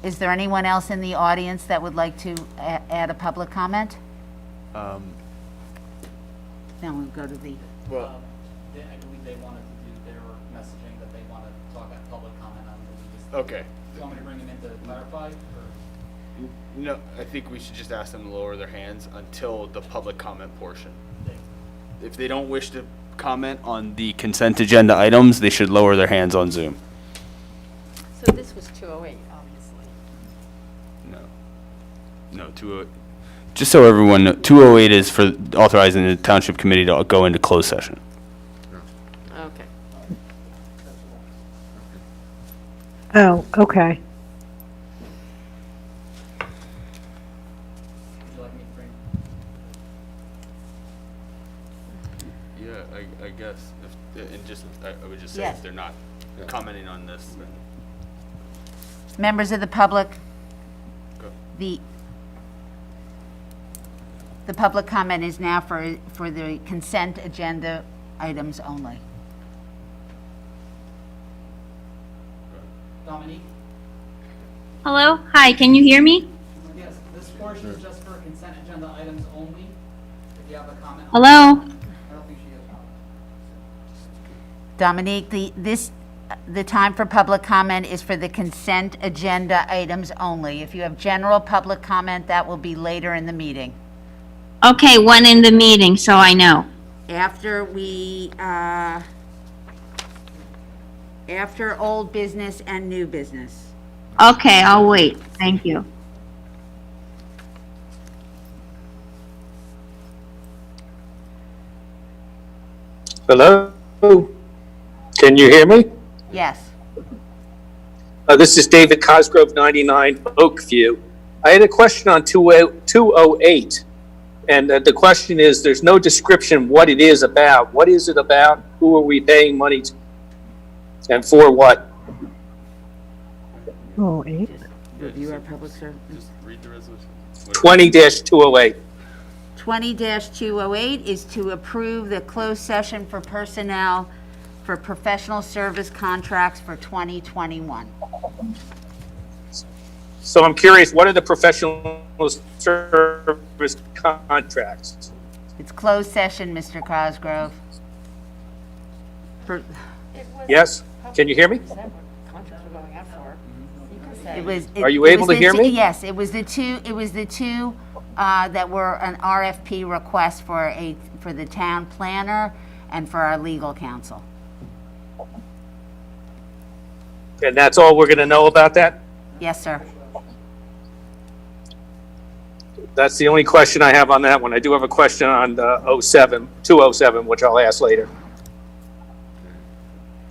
[SPEAKER 6] Is there anyone else in the audience that would like to add a public comment? Then we'll go to the,
[SPEAKER 11] I believe they wanted to do their messaging that they want to talk at public comment on.
[SPEAKER 5] Okay.
[SPEAKER 11] Do you want me to bring them in to clarify? Or?
[SPEAKER 5] No, I think we should just ask them to lower their hands until the public comment portion. If they don't wish to comment on the consent agenda items, they should lower their hands on Zoom.
[SPEAKER 1] So this was 208, obviously.
[SPEAKER 5] No, 208. Just so everyone knows, 208 is for authorizing the township committee to go into closed session.
[SPEAKER 1] Okay.
[SPEAKER 4] Oh, okay.
[SPEAKER 11] Would you like me to bring?
[SPEAKER 5] Yeah, I guess, and just, I would just say
[SPEAKER 6] Yes.
[SPEAKER 5] if they're not commenting on this, then.
[SPEAKER 6] members of the public,
[SPEAKER 5] Go.
[SPEAKER 6] the public comment is now for the consent agenda items only.
[SPEAKER 11] Dominique?
[SPEAKER 12] Hello? Hi, can you hear me?
[SPEAKER 11] Yes, this portion is just for consent agenda items only. If you have a comment.
[SPEAKER 12] Hello?
[SPEAKER 11] I don't think she has a comment.
[SPEAKER 6] Dominique, the time for public comment is for the consent agenda items only. If you have general public comment, that will be later in the meeting.
[SPEAKER 12] Okay, when in the meeting, so I know.
[SPEAKER 6] After after old business and new business.
[SPEAKER 12] Okay, I'll wait. Thank you.
[SPEAKER 13] Hello? Can you hear me?
[SPEAKER 6] Yes.
[SPEAKER 13] This is David Cosgrove, 99 Oakview. I had a question on 208, and the question is, there's no description what it is about. What is it about? Who are we paying money to? And for what?
[SPEAKER 4] 208.
[SPEAKER 6] Review our public service.
[SPEAKER 5] Just read the resolution.
[SPEAKER 13] 20-208.
[SPEAKER 6] 20-208 is to approve the closed session for personnel for professional service contracts for 2021.
[SPEAKER 13] So I'm curious, what are the professional service contracts?
[SPEAKER 6] It's closed session, Mr. Cosgrove.
[SPEAKER 13] Yes? Can you hear me?
[SPEAKER 1] Contracts were going out for.
[SPEAKER 13] Are you able to hear me?
[SPEAKER 6] Yes, it was the two that were an RFP request for the town planner and for our legal counsel.
[SPEAKER 13] And that's all we're going to know about that?
[SPEAKER 6] Yes, sir.
[SPEAKER 13] That's the only question I have on that one. I do have a question on 207, which I'll ask later.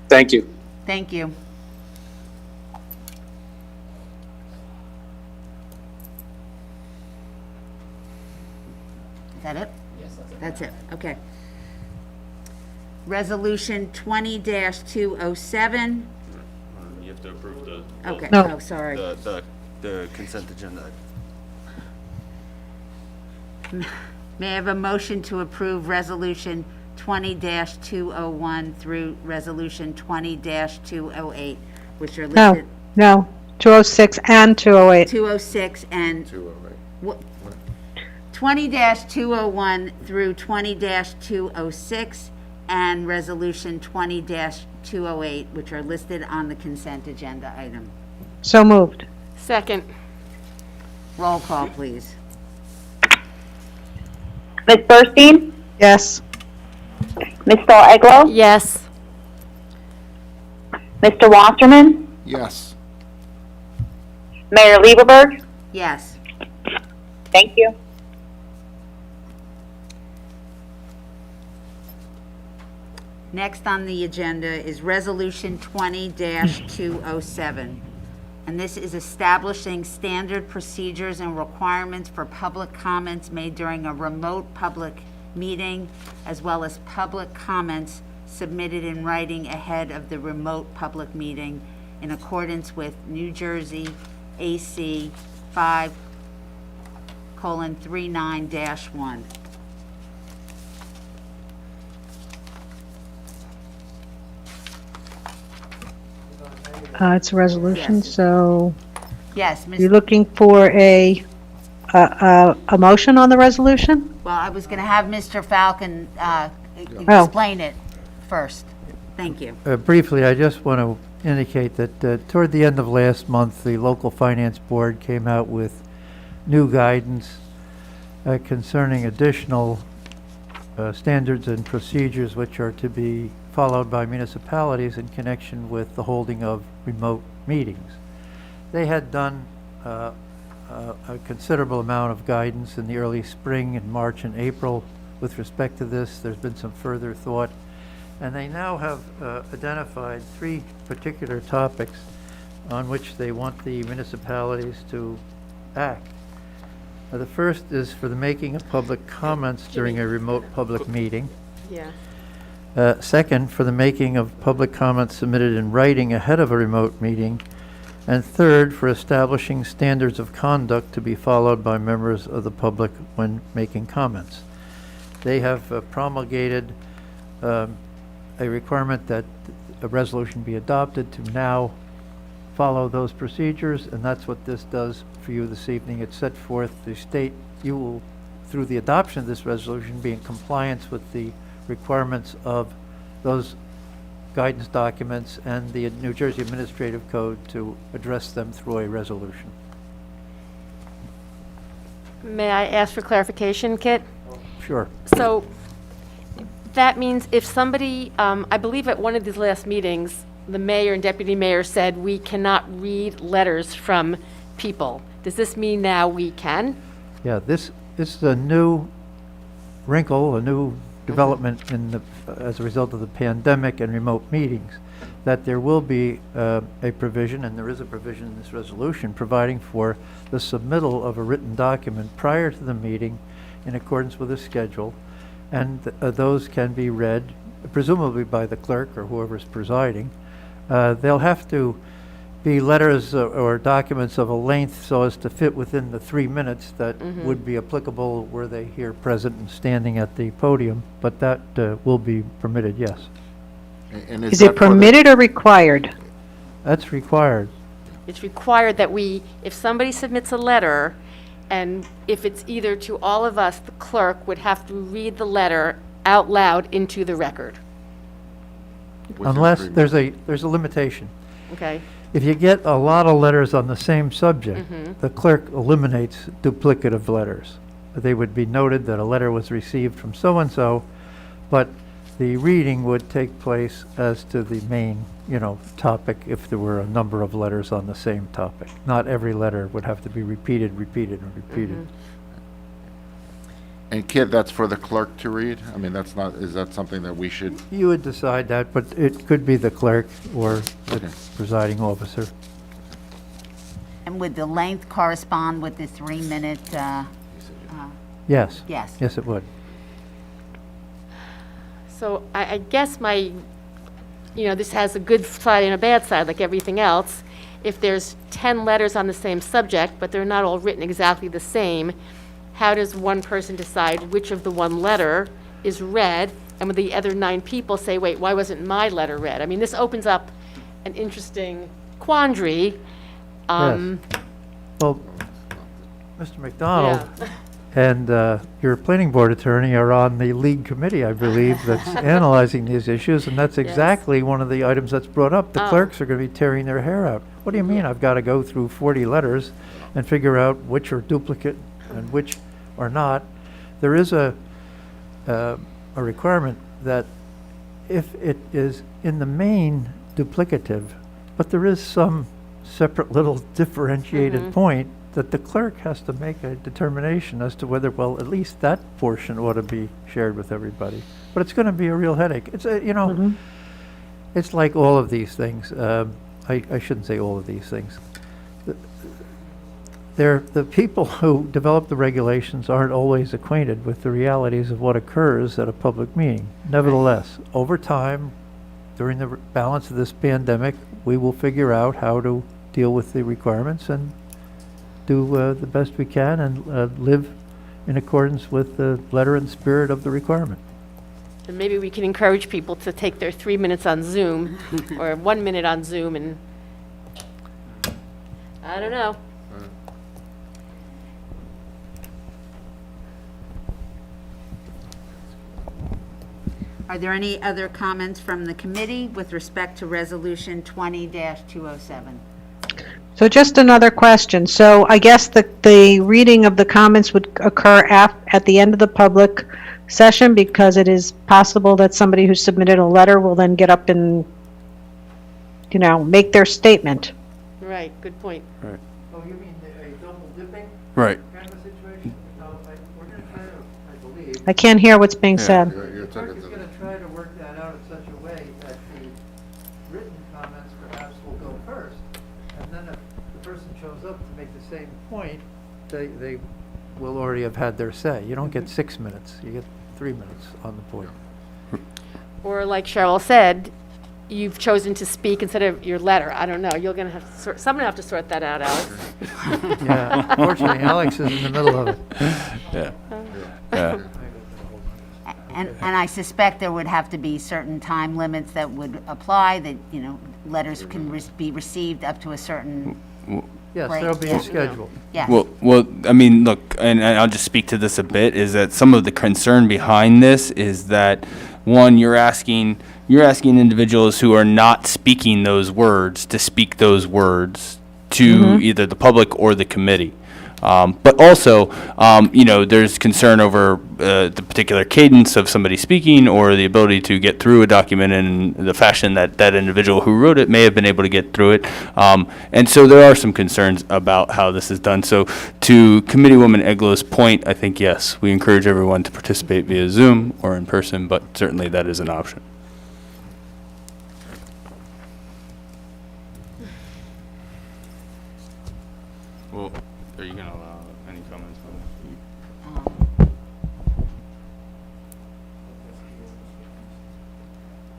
[SPEAKER 13] Thank you.
[SPEAKER 6] Thank you. Is that it?
[SPEAKER 11] Yes, that's it.
[SPEAKER 6] That's it, okay. Resolution 20-207.
[SPEAKER 5] You have to approve the.
[SPEAKER 6] Okay,
[SPEAKER 4] No.
[SPEAKER 6] oh, sorry.
[SPEAKER 5] The consent agenda.
[SPEAKER 6] May I have a motion to approve Resolution 20-201 through Resolution 20-208, which are
[SPEAKER 4] No,
[SPEAKER 6] listed,
[SPEAKER 4] no, 206 and 208.
[SPEAKER 6] 206 and
[SPEAKER 3] 208.
[SPEAKER 6] what- 20-201 through 20-206 and Resolution 20-208, which are listed on the consent agenda item.
[SPEAKER 4] So moved.
[SPEAKER 1] Second.
[SPEAKER 6] Roll call, please.
[SPEAKER 10] Ms. Burstein?
[SPEAKER 4] Yes.
[SPEAKER 10] Ms. Stahl Eglo?
[SPEAKER 1] Yes.
[SPEAKER 10] Mr. Wasserman?
[SPEAKER 3] Yes.
[SPEAKER 10] Mayor Lieberberg?
[SPEAKER 6] Yes.
[SPEAKER 10] Thank you.
[SPEAKER 6] Next on the agenda is Resolution 20-207. And this is establishing standard procedures and requirements for public comments made during a remote public meeting, as well as public comments submitted in writing ahead of the remote public meeting in accordance with New Jersey AC 5:39-1.
[SPEAKER 4] It's a resolution,
[SPEAKER 6] Yes.
[SPEAKER 4] so
[SPEAKER 6] Yes,
[SPEAKER 4] you're
[SPEAKER 6] Ms.
[SPEAKER 4] looking for a motion on the resolution?
[SPEAKER 6] Well, I was going to have Mr. Falcon
[SPEAKER 4] Oh.
[SPEAKER 6] explain it first. Thank you.
[SPEAKER 14] Briefly, I just want to indicate that toward the end of last month, the local finance board came out with new guidance concerning additional standards and procedures which are to be followed by municipalities in connection with the holding of remote meetings. They had done a considerable amount of guidance in the early spring in March and April with respect to this. There's been some further thought, and they now have identified 3 particular topics on which they want the municipalities to act. The first is for the making of public comments during a remote public meeting.
[SPEAKER 1] Yeah.
[SPEAKER 14] Second, for the making of public comments submitted in writing ahead of a remote meeting. And third, for establishing standards of conduct to be followed by members of the public when making comments. They have promulgated a requirement that a resolution be adopted to now follow those procedures, and that's what this does for you this evening. It set forth the state, you will, through the adoption of this resolution, be in compliance with the requirements of those guidance documents and the New Jersey Administrative Code to address them through a resolution.
[SPEAKER 1] May I ask for clarification, Kit?
[SPEAKER 14] Sure.
[SPEAKER 1] So that means if somebody, I believe at one of these last meetings, the mayor and deputy mayor said we cannot read letters from people. Does this mean now we can?
[SPEAKER 14] Yeah, this is a new wrinkle, a new development in the, as a result of the pandemic and remote meetings, that there will be a provision, and there is a provision in this resolution, providing for the submittal of a written document prior to the meeting in accordance with the schedule, and those can be read, presumably by the clerk or whoever is presiding. They'll have to be letters or documents of a length so as to fit within the 3 minutes that would be applicable were they here present and standing at the podium, but that will be permitted, yes.
[SPEAKER 3] And
[SPEAKER 4] Is
[SPEAKER 3] that
[SPEAKER 4] it
[SPEAKER 3] for the-
[SPEAKER 4] permitted or required?
[SPEAKER 14] That's required.
[SPEAKER 1] It's required that we, if somebody submits a letter, and if it's either to all of us, the clerk would have to read the letter out loud into the record.
[SPEAKER 3] within
[SPEAKER 14] Unless
[SPEAKER 3] 3
[SPEAKER 14] there's a limitation.
[SPEAKER 1] Okay?
[SPEAKER 14] If you get a lot of letters on the same subject, the clerk eliminates duplicative letters. They would be noted that a letter was received from so-and-so, but the reading would take place as to the main, topic if there were a number of letters on the same topic. Not every letter would have to be repeated, and repeated.
[SPEAKER 3] And Kid, that's for the clerk to read? I mean, that's not, is that something that we should,
[SPEAKER 14] You would decide that, but it could be the clerk or the
[SPEAKER 3] Okay.
[SPEAKER 14] presiding officer.
[SPEAKER 6] And would the length correspond with the 3-minute,
[SPEAKER 14] Yes.
[SPEAKER 6] yes?
[SPEAKER 14] Yes, it would.
[SPEAKER 1] So I guess this has a good side and a bad side, like everything else. If there's 10 letters on the same subject, but they're not all written exactly the same, how does one person decide which of the one letter is read, and would the other 9 people say, wait, why wasn't my letter read? I mean, this opens up an interesting quandary.
[SPEAKER 14] Yes. Well, Mr. McDonald,
[SPEAKER 1] Yeah.
[SPEAKER 14] and your planning board attorney are on the league committee, I believe, that's analyzing these issues, and that's exactly one of the items that's brought up. The clerks are going to be tearing their hair out. What do you mean, I've got to go through 40 letters and figure out which are duplicate and which are not? There is a requirement that if it is in the main duplicative, but there is some separate little differentiated point, that the clerk has to make a determination as to whether, well, at least that portion ought to be shared with everybody. But it's going to be a real headache. It's a, you know, it's like all of these things. I shouldn't say all of these things. The people who develop the regulations aren't always acquainted with the realities of what occurs at a public meeting. Nevertheless, over time, during the balance of this pandemic, we will figure out how to deal with the requirements and do the best we can and live in accordance with the letter and spirit of the requirement.
[SPEAKER 1] And maybe we can encourage people to take their 3 minutes on Zoom or 1 minute on Zoom, and I don't know.
[SPEAKER 6] Are there any other comments from the committee with respect to Resolution 20-207?
[SPEAKER 4] So just another question. So I guess the reading of the comments would occur at the end of the public session, because it is possible that somebody who submitted a letter will then get up and, you know, make their statement.
[SPEAKER 1] Right, good point.
[SPEAKER 14] Oh, you mean a double dipping
[SPEAKER 5] Right.
[SPEAKER 14] kind of situation? No, we're going to try to, I believe.
[SPEAKER 4] I can't hear what's being said.
[SPEAKER 14] The clerk is going to try to work that out in such a way that the written comments perhaps will go first, and then if the person shows up to make the same point, they will already have had their say. You don't get 6 minutes, you get 3 minutes on the point.
[SPEAKER 1] Or like Cheryl said, you've chosen to speak instead of your letter. I don't know. You're going to have to someone have to sort that out, Alex.
[SPEAKER 14] Yeah, unfortunately, Alex is in the middle of it.
[SPEAKER 5] Yeah. Yeah.
[SPEAKER 6] And I suspect there would have to be certain time limits that would apply, that, you know, letters can be received up to a certain.
[SPEAKER 14] Yes,
[SPEAKER 6] Right,
[SPEAKER 14] there'll be
[SPEAKER 6] yeah.
[SPEAKER 14] a schedule.
[SPEAKER 6] Yes.
[SPEAKER 5] Well, I mean, look, and I'll just speak to this a bit, is that some of the concern behind this is that, one, you're asking individuals who are not speaking those words to speak those words to either the public or the committee. But also, you know, there's concern over the particular cadence of somebody speaking or the ability to get through a document in the fashion that that individual who wrote it may have been able to get through it. And so there are some concerns about how this is done. So to Committeewoman Eglow's point, I think, yes, we encourage everyone to participate via Zoom or in person, but certainly that is an option. Well, are you going to allow any comments from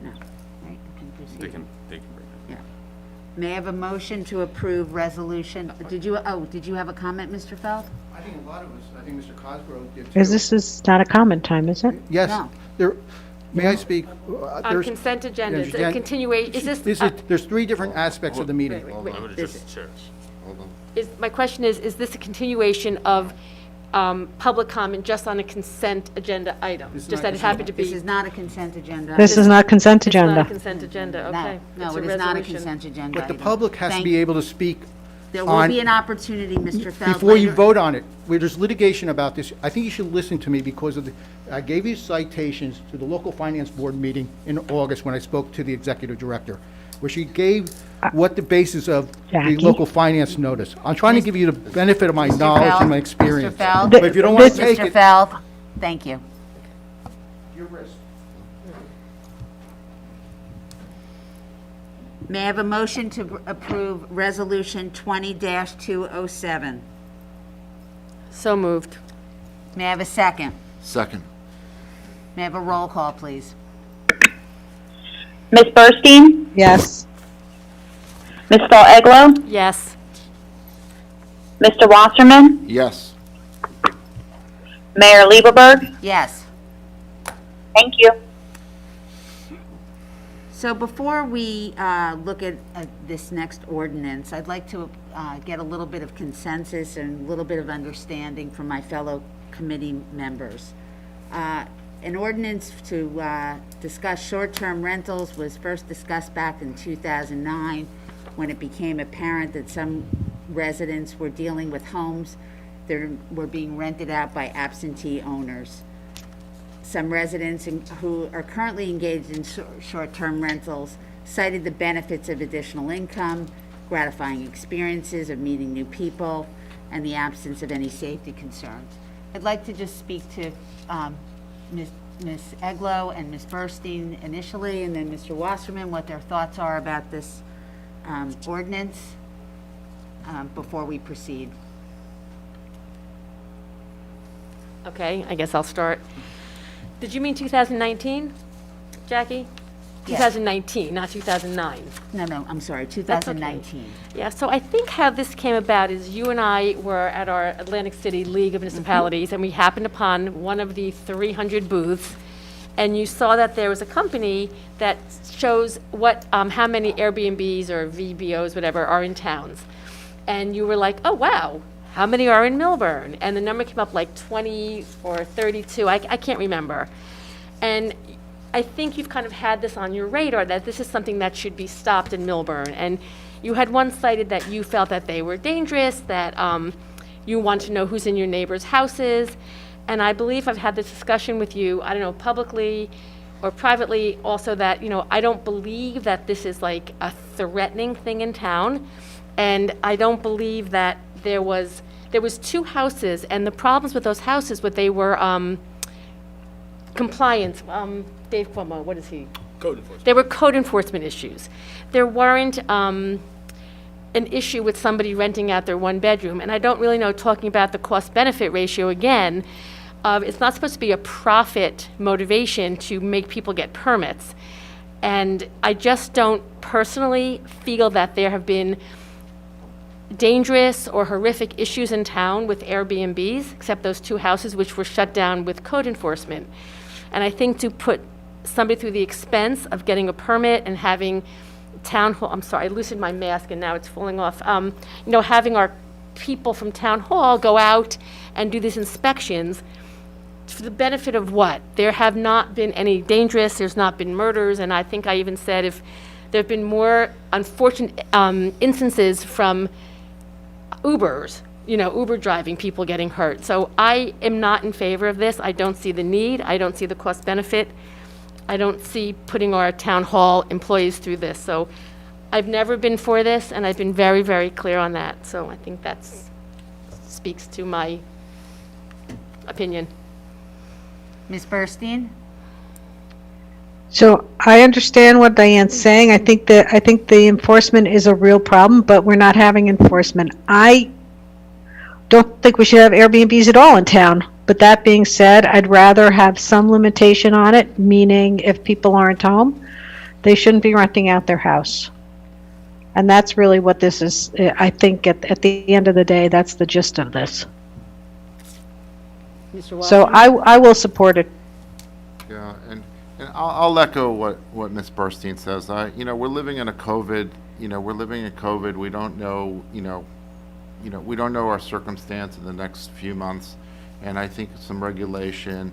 [SPEAKER 6] No, right, you can proceed.
[SPEAKER 5] They can break it.
[SPEAKER 6] Yeah. May I have a motion to approve resolution, did you have a comment, Mr. Feld?
[SPEAKER 9] I think a lot of us, I think Mr. Cosgrove did too.
[SPEAKER 4] This is not a comment time, is it?
[SPEAKER 9] Yes,
[SPEAKER 6] No.
[SPEAKER 9] there, may I speak?
[SPEAKER 1] On
[SPEAKER 9] There's-
[SPEAKER 1] consent agenda, it's a
[SPEAKER 9] Jan-
[SPEAKER 1] continuation, is this?
[SPEAKER 9] There's three different aspects of the meeting.
[SPEAKER 1] Wait, my question is this a continuation of public comment just on a consent agenda item?
[SPEAKER 9] This is
[SPEAKER 1] Just
[SPEAKER 9] not
[SPEAKER 1] that it happened to be?
[SPEAKER 6] This is not a consent agenda.
[SPEAKER 4] This is not consent
[SPEAKER 1] It's not a
[SPEAKER 4] agenda.
[SPEAKER 1] consent agenda, okay.
[SPEAKER 6] No,
[SPEAKER 1] It's
[SPEAKER 6] it
[SPEAKER 1] a
[SPEAKER 6] is not a
[SPEAKER 1] resolution.
[SPEAKER 6] consent agenda
[SPEAKER 9] But the
[SPEAKER 6] item.
[SPEAKER 9] public has to
[SPEAKER 6] Thank-
[SPEAKER 9] be able to speak
[SPEAKER 6] There will
[SPEAKER 9] on-
[SPEAKER 6] be an opportunity, Mr. Feld.
[SPEAKER 9] before you
[SPEAKER 6] later.
[SPEAKER 9] vote on it. Where there's litigation about this, I think you should listen to me because of the, I gave you citations to the local finance board meeting in August when I spoke to the executive director, where she gave what the basis of the
[SPEAKER 4] Jackie?
[SPEAKER 9] local finance notice. I'm trying to give you the benefit of my knowledge and my experience.
[SPEAKER 6] Mr. Feld?
[SPEAKER 9] But if you don't want to take
[SPEAKER 6] Mr.
[SPEAKER 9] it,
[SPEAKER 6] Feld, thank you.
[SPEAKER 9] your risk.
[SPEAKER 6] May I have a motion to approve Resolution 20-207?
[SPEAKER 1] So moved.
[SPEAKER 6] May I have a second?
[SPEAKER 3] Second.
[SPEAKER 6] May I have a roll call, please?
[SPEAKER 10] Ms. Burstein?
[SPEAKER 4] Yes.
[SPEAKER 10] Ms. Eglow?
[SPEAKER 1] Yes.
[SPEAKER 10] Mr. Wasserman?
[SPEAKER 3] Yes.
[SPEAKER 10] Mayor Lieberberg?
[SPEAKER 6] Yes.
[SPEAKER 10] Thank you.
[SPEAKER 6] So before we look at this next ordinance, I'd like to get a little bit of consensus and a little bit of understanding from my fellow committee members. An ordinance to discuss short-term rentals was first discussed back in 2009, when it became apparent that some residents were dealing with homes that were being rented out by absentee owners. Some residents who are currently engaged in short-term rentals cited the benefits of additional income, gratifying experiences of meeting new people, and the absence of any safety concerns. I'd like to just speak to Ms. Eglo and Ms. Burstein initially, and then Mr. Wasserman, what their thoughts are about this ordinance before we proceed.
[SPEAKER 1] Okay, I guess I'll start. Did you mean 2019, Jackie?
[SPEAKER 6] Yes.
[SPEAKER 1] 2019, not 2009.
[SPEAKER 6] No, I'm sorry,
[SPEAKER 1] That's okay.
[SPEAKER 6] 2019.
[SPEAKER 1] Yeah, so I think how this came about is you and I were at our Atlantic City League of Municipalities, and we happened upon one of the 300 booths, and you saw that there was a company that shows what, how many Airbnbs or VBOs, whatever, are in towns. And you were like, oh, wow, how many are in Millburn? And the number came up like 20 or 32, I can't remember. And I think you've kind of had this on your radar, that this is something that should be stopped in Millburn. And you had one cited that you felt that they were dangerous, that you want to know who's in your neighbors' houses. And I believe I've had this discussion with you, I don't know, publicly or privately also, that, you know, I don't believe that this is like a threatening thing in town. And I don't believe that there was 2 houses, and the problems with those houses, what they were, compliance, Dave Cuomo, what is he?
[SPEAKER 5] Code enforcement.
[SPEAKER 1] There were code enforcement issues. There weren't an issue with somebody renting out their 1 bedroom, and I don't really know, talking about the cost-benefit ratio again, it's not supposed to be a profit motivation to make people get permits. And I just don't personally feel that there have been dangerous or horrific issues in town with Airbnbs, except those 2 houses which were shut down with code enforcement. And I think to put somebody through the expense of getting a permit and having town hall, I'm sorry, I loosened my mask and now it's falling off, you know, having our people from town hall go out and do these inspections for the benefit of what? There have not been any dangerous, there's not been murders, and I think I even said if there have been more unfortunate instances from Ubers, you know, Uber driving, people getting hurt. So I am not in favor of this. I don't see the need. I don't see the cost benefit. I don't see putting our town hall employees through this. So I've never been for this, and I've been very, very clear on that. So I think that speaks to my opinion.
[SPEAKER 6] Ms. Burstein?
[SPEAKER 4] So I understand what Diane's saying. I think the enforcement is a real problem, but we're not having enforcement. I don't think we should have Airbnbs at all in town. But that being said, I'd rather have some limitation on it, meaning if people aren't home, they shouldn't be renting out their house. And that's really what this is. I think at the end of the day, that's the gist of this.
[SPEAKER 1] Mr.
[SPEAKER 4] So I will support it.
[SPEAKER 3] Yeah, and I'll echo what Ms. Burstein says. You know, we're living in a COVID, we don't know, we don't know our circumstance in the next few months. And I think some regulation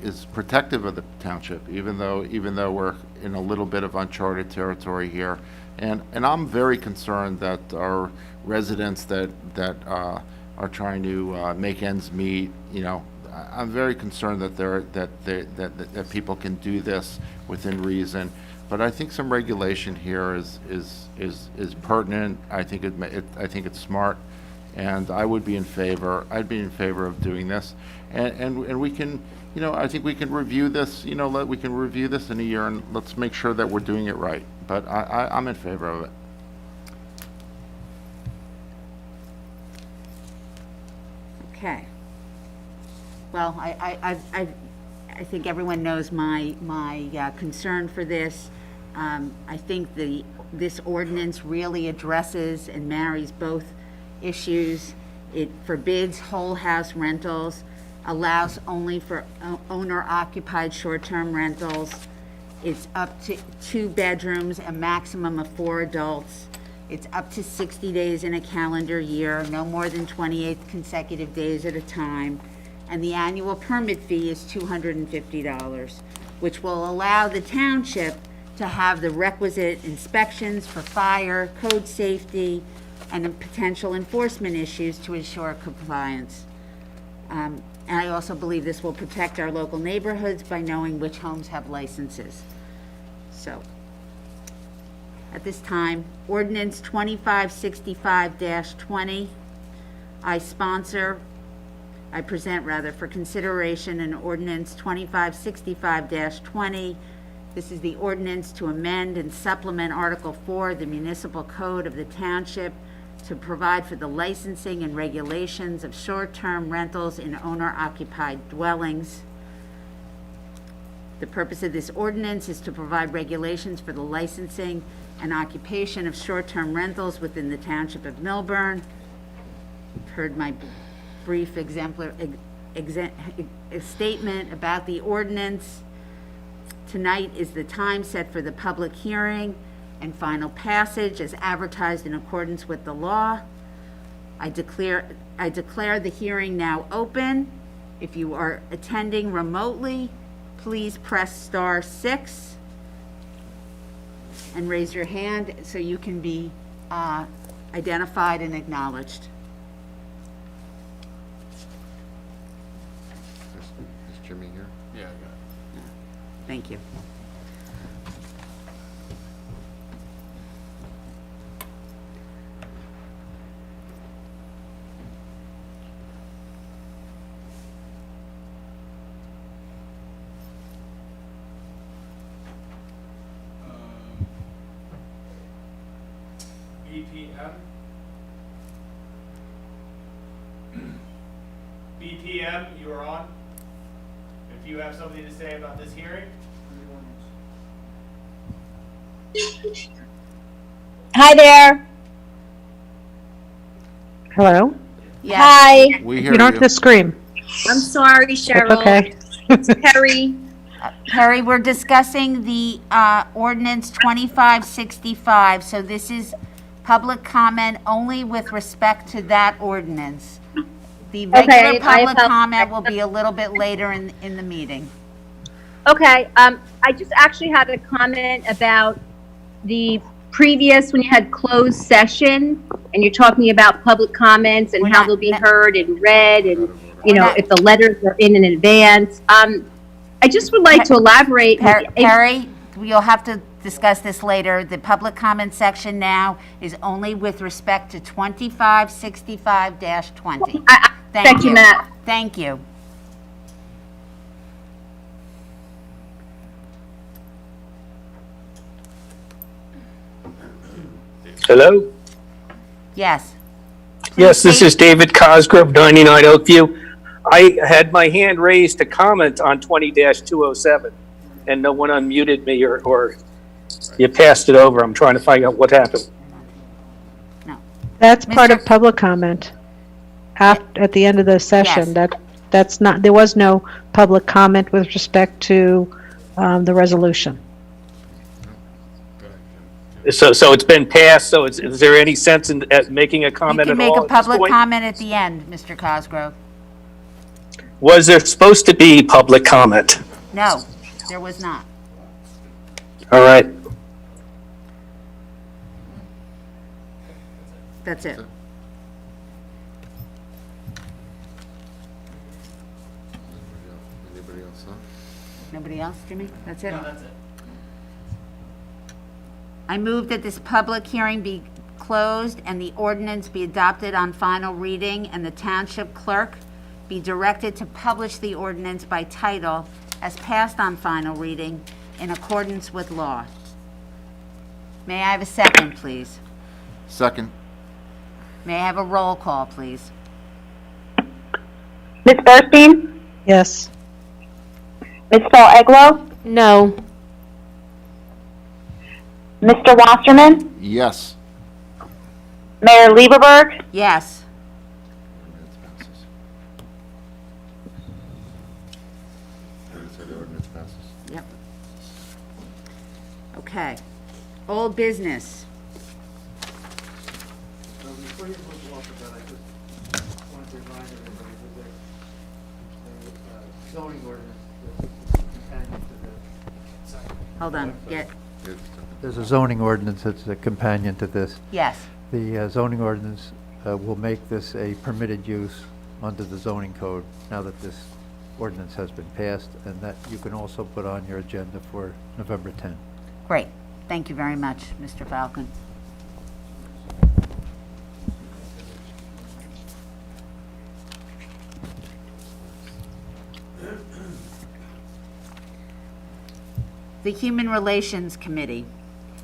[SPEAKER 3] is protective of the township, even though we're in a little bit of uncharted territory here. And I'm very concerned that our residents that are trying to make ends meet, I'm very concerned that people can do this within reason. But I think some regulation here is pertinent. I think it's smart, and I'd be in favor of doing this. And we can, I think we can review this. We can review this in a year, and let's make sure that we're doing it right. But I'm in favor of it.
[SPEAKER 6] Okay. Well, I think everyone knows my concern for this. I think this ordinance really addresses and marries both issues. It forbids whole house rentals, allows only for owner-occupied short-term rentals. It's up to 2 bedrooms, a maximum of 4 adults. It's up to 60 days in a calendar year, no more than 28 consecutive days at a time. and the annual permit fee is $250, which will allow the township to have the requisite inspections for fire, code safety, and potential enforcement issues to ensure compliance. And I also believe this will protect our local neighborhoods by knowing which homes have licenses. So, at this time, ordinance 2565-20, I present for consideration an ordinance 2565-20. This is the ordinance to amend and supplement Article 4 of the Municipal Code of the Township to provide for the licensing and regulations of short-term rentals in owner-occupied dwellings. The purpose of this ordinance is to provide regulations for the licensing and occupation of short-term rentals within the Township of Millburn. You've heard my brief statement about the ordinance. Tonight is the time set for the public hearing and final passage as advertised in accordance with the law. I declare the hearing now open. If you are attending remotely, please press *6 and raise your hand so you can be identified and acknowledged.
[SPEAKER 3] Is Jimmy here? Yeah, I got it.
[SPEAKER 6] Thank you.
[SPEAKER 15] BPM, you are on. If you have something to say about this hearing.
[SPEAKER 12] Hi there.
[SPEAKER 4] Hello?
[SPEAKER 6] Yes.
[SPEAKER 12] Hi.
[SPEAKER 3] We hear
[SPEAKER 4] You don't have to scream.
[SPEAKER 12] I'm sorry, Cheryl.
[SPEAKER 4] That's okay.
[SPEAKER 12] It's Perry.
[SPEAKER 6] Perry, we're discussing the ordinance 2565, so this is public comment only with respect to that ordinance. The regular public comment will be a little bit later in the meeting.
[SPEAKER 12] Okay, I just actually had a comment about the previous, when you had closed session, and you're talking about public comments and how they'll be heard and read, and, you know, if the letters are in advance. I just would like to elaborate.
[SPEAKER 6] Perry, you'll have to discuss this later. The public comment section now is only with respect to 2565-20.
[SPEAKER 12] Thank you, Matt.
[SPEAKER 6] Thank you.
[SPEAKER 13] Hello?
[SPEAKER 6] Yes.
[SPEAKER 13] Yes, this is David Cosgrove, 99 Oakview. I had my hand raised to comment on 20-207, and no one unmuted me or you passed it over. I'm trying to find out what happened.
[SPEAKER 6] No.
[SPEAKER 4] That's part of public comment. At the end of the session, that's not, there was no public comment with respect to the resolution.
[SPEAKER 13] So it's been passed, so is there any sense in making a comment at all?
[SPEAKER 6] You can make a
[SPEAKER 13] at this
[SPEAKER 6] public
[SPEAKER 13] point?
[SPEAKER 6] comment at the end, Mr. Cosgrove.
[SPEAKER 13] Was there supposed to be public comment?
[SPEAKER 6] No, there was not.
[SPEAKER 13] All right.
[SPEAKER 6] That's it.
[SPEAKER 3] Anybody else?
[SPEAKER 6] Nobody else, Jimmy? That's it?
[SPEAKER 11] No, that's it.
[SPEAKER 6] I move that this public hearing be closed and the ordinance be adopted on final reading, and the township clerk be directed to publish the ordinance by title as passed on final reading in accordance with law. May I have a second, please?
[SPEAKER 3] Second.
[SPEAKER 6] May I have a roll call, please?
[SPEAKER 10] Ms. Burstein?
[SPEAKER 4] Yes.
[SPEAKER 10] Ms. Paul Eglo?
[SPEAKER 1] No.
[SPEAKER 10] Mr. Wasserman?
[SPEAKER 3] Yes.
[SPEAKER 10] Mayor Lieberberg?
[SPEAKER 6] Yes.
[SPEAKER 3] Ordinance passes. So the ordinance passes.
[SPEAKER 6] Yep. Okay. Old business.
[SPEAKER 9] Before you move off of that, I just wanted to remind everybody that
[SPEAKER 14] zoning ordinance that's companion to
[SPEAKER 6] Hold on,
[SPEAKER 14] there's a zoning ordinance that's a companion to this.
[SPEAKER 6] yes.
[SPEAKER 14] The zoning ordinance will make this a permitted use under the zoning code now that this ordinance has been passed, and that you can also put on your agenda for November 10th.
[SPEAKER 6] Great. Thank you very much, Mr. Falcon. The Human Relations Committee.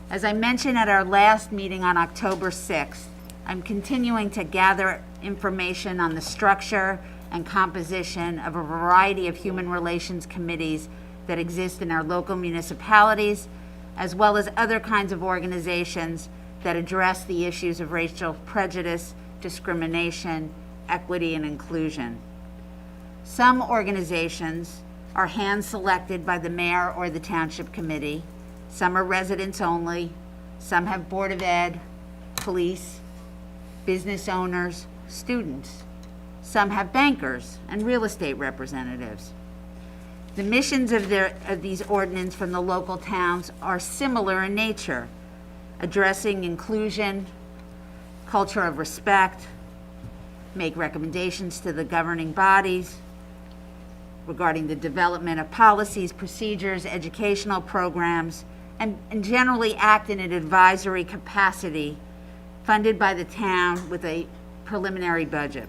[SPEAKER 6] As I mentioned at our last meeting on October 6th, I'm continuing to gather information on the structure and composition of a variety of human relations committees that exist in our local municipalities, as well as other kinds of organizations that address the issues of racial prejudice, discrimination, equity, and inclusion. Some organizations are hand-selected by the mayor or the township committee. Some are residents only. Some have Board of Ed, police, business owners, students. Some have bankers and real estate representatives. The missions of these ordinances from the local towns are similar in nature, addressing inclusion, culture of respect, make recommendations to the governing bodies regarding the development of policies, procedures, educational programs, and generally act in an advisory capacity funded by the town with a preliminary budget.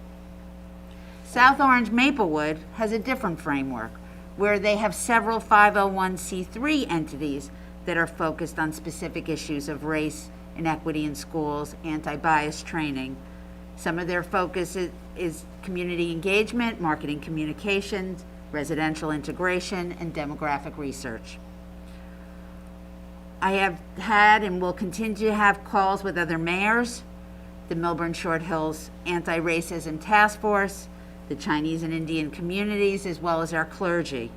[SPEAKER 6] South Orange Maplewood has a different framework where they have several 501c3 entities that are focused on specific issues of race, inequity in schools, anti-bias training. Some of their focus is community engagement, marketing communications, residential integration, and demographic research. I have had and will continue to have calls with other mayors, the Millburn Short Hills Anti-Racism Task Force, the Chinese and Indian communities, as well as our clergy.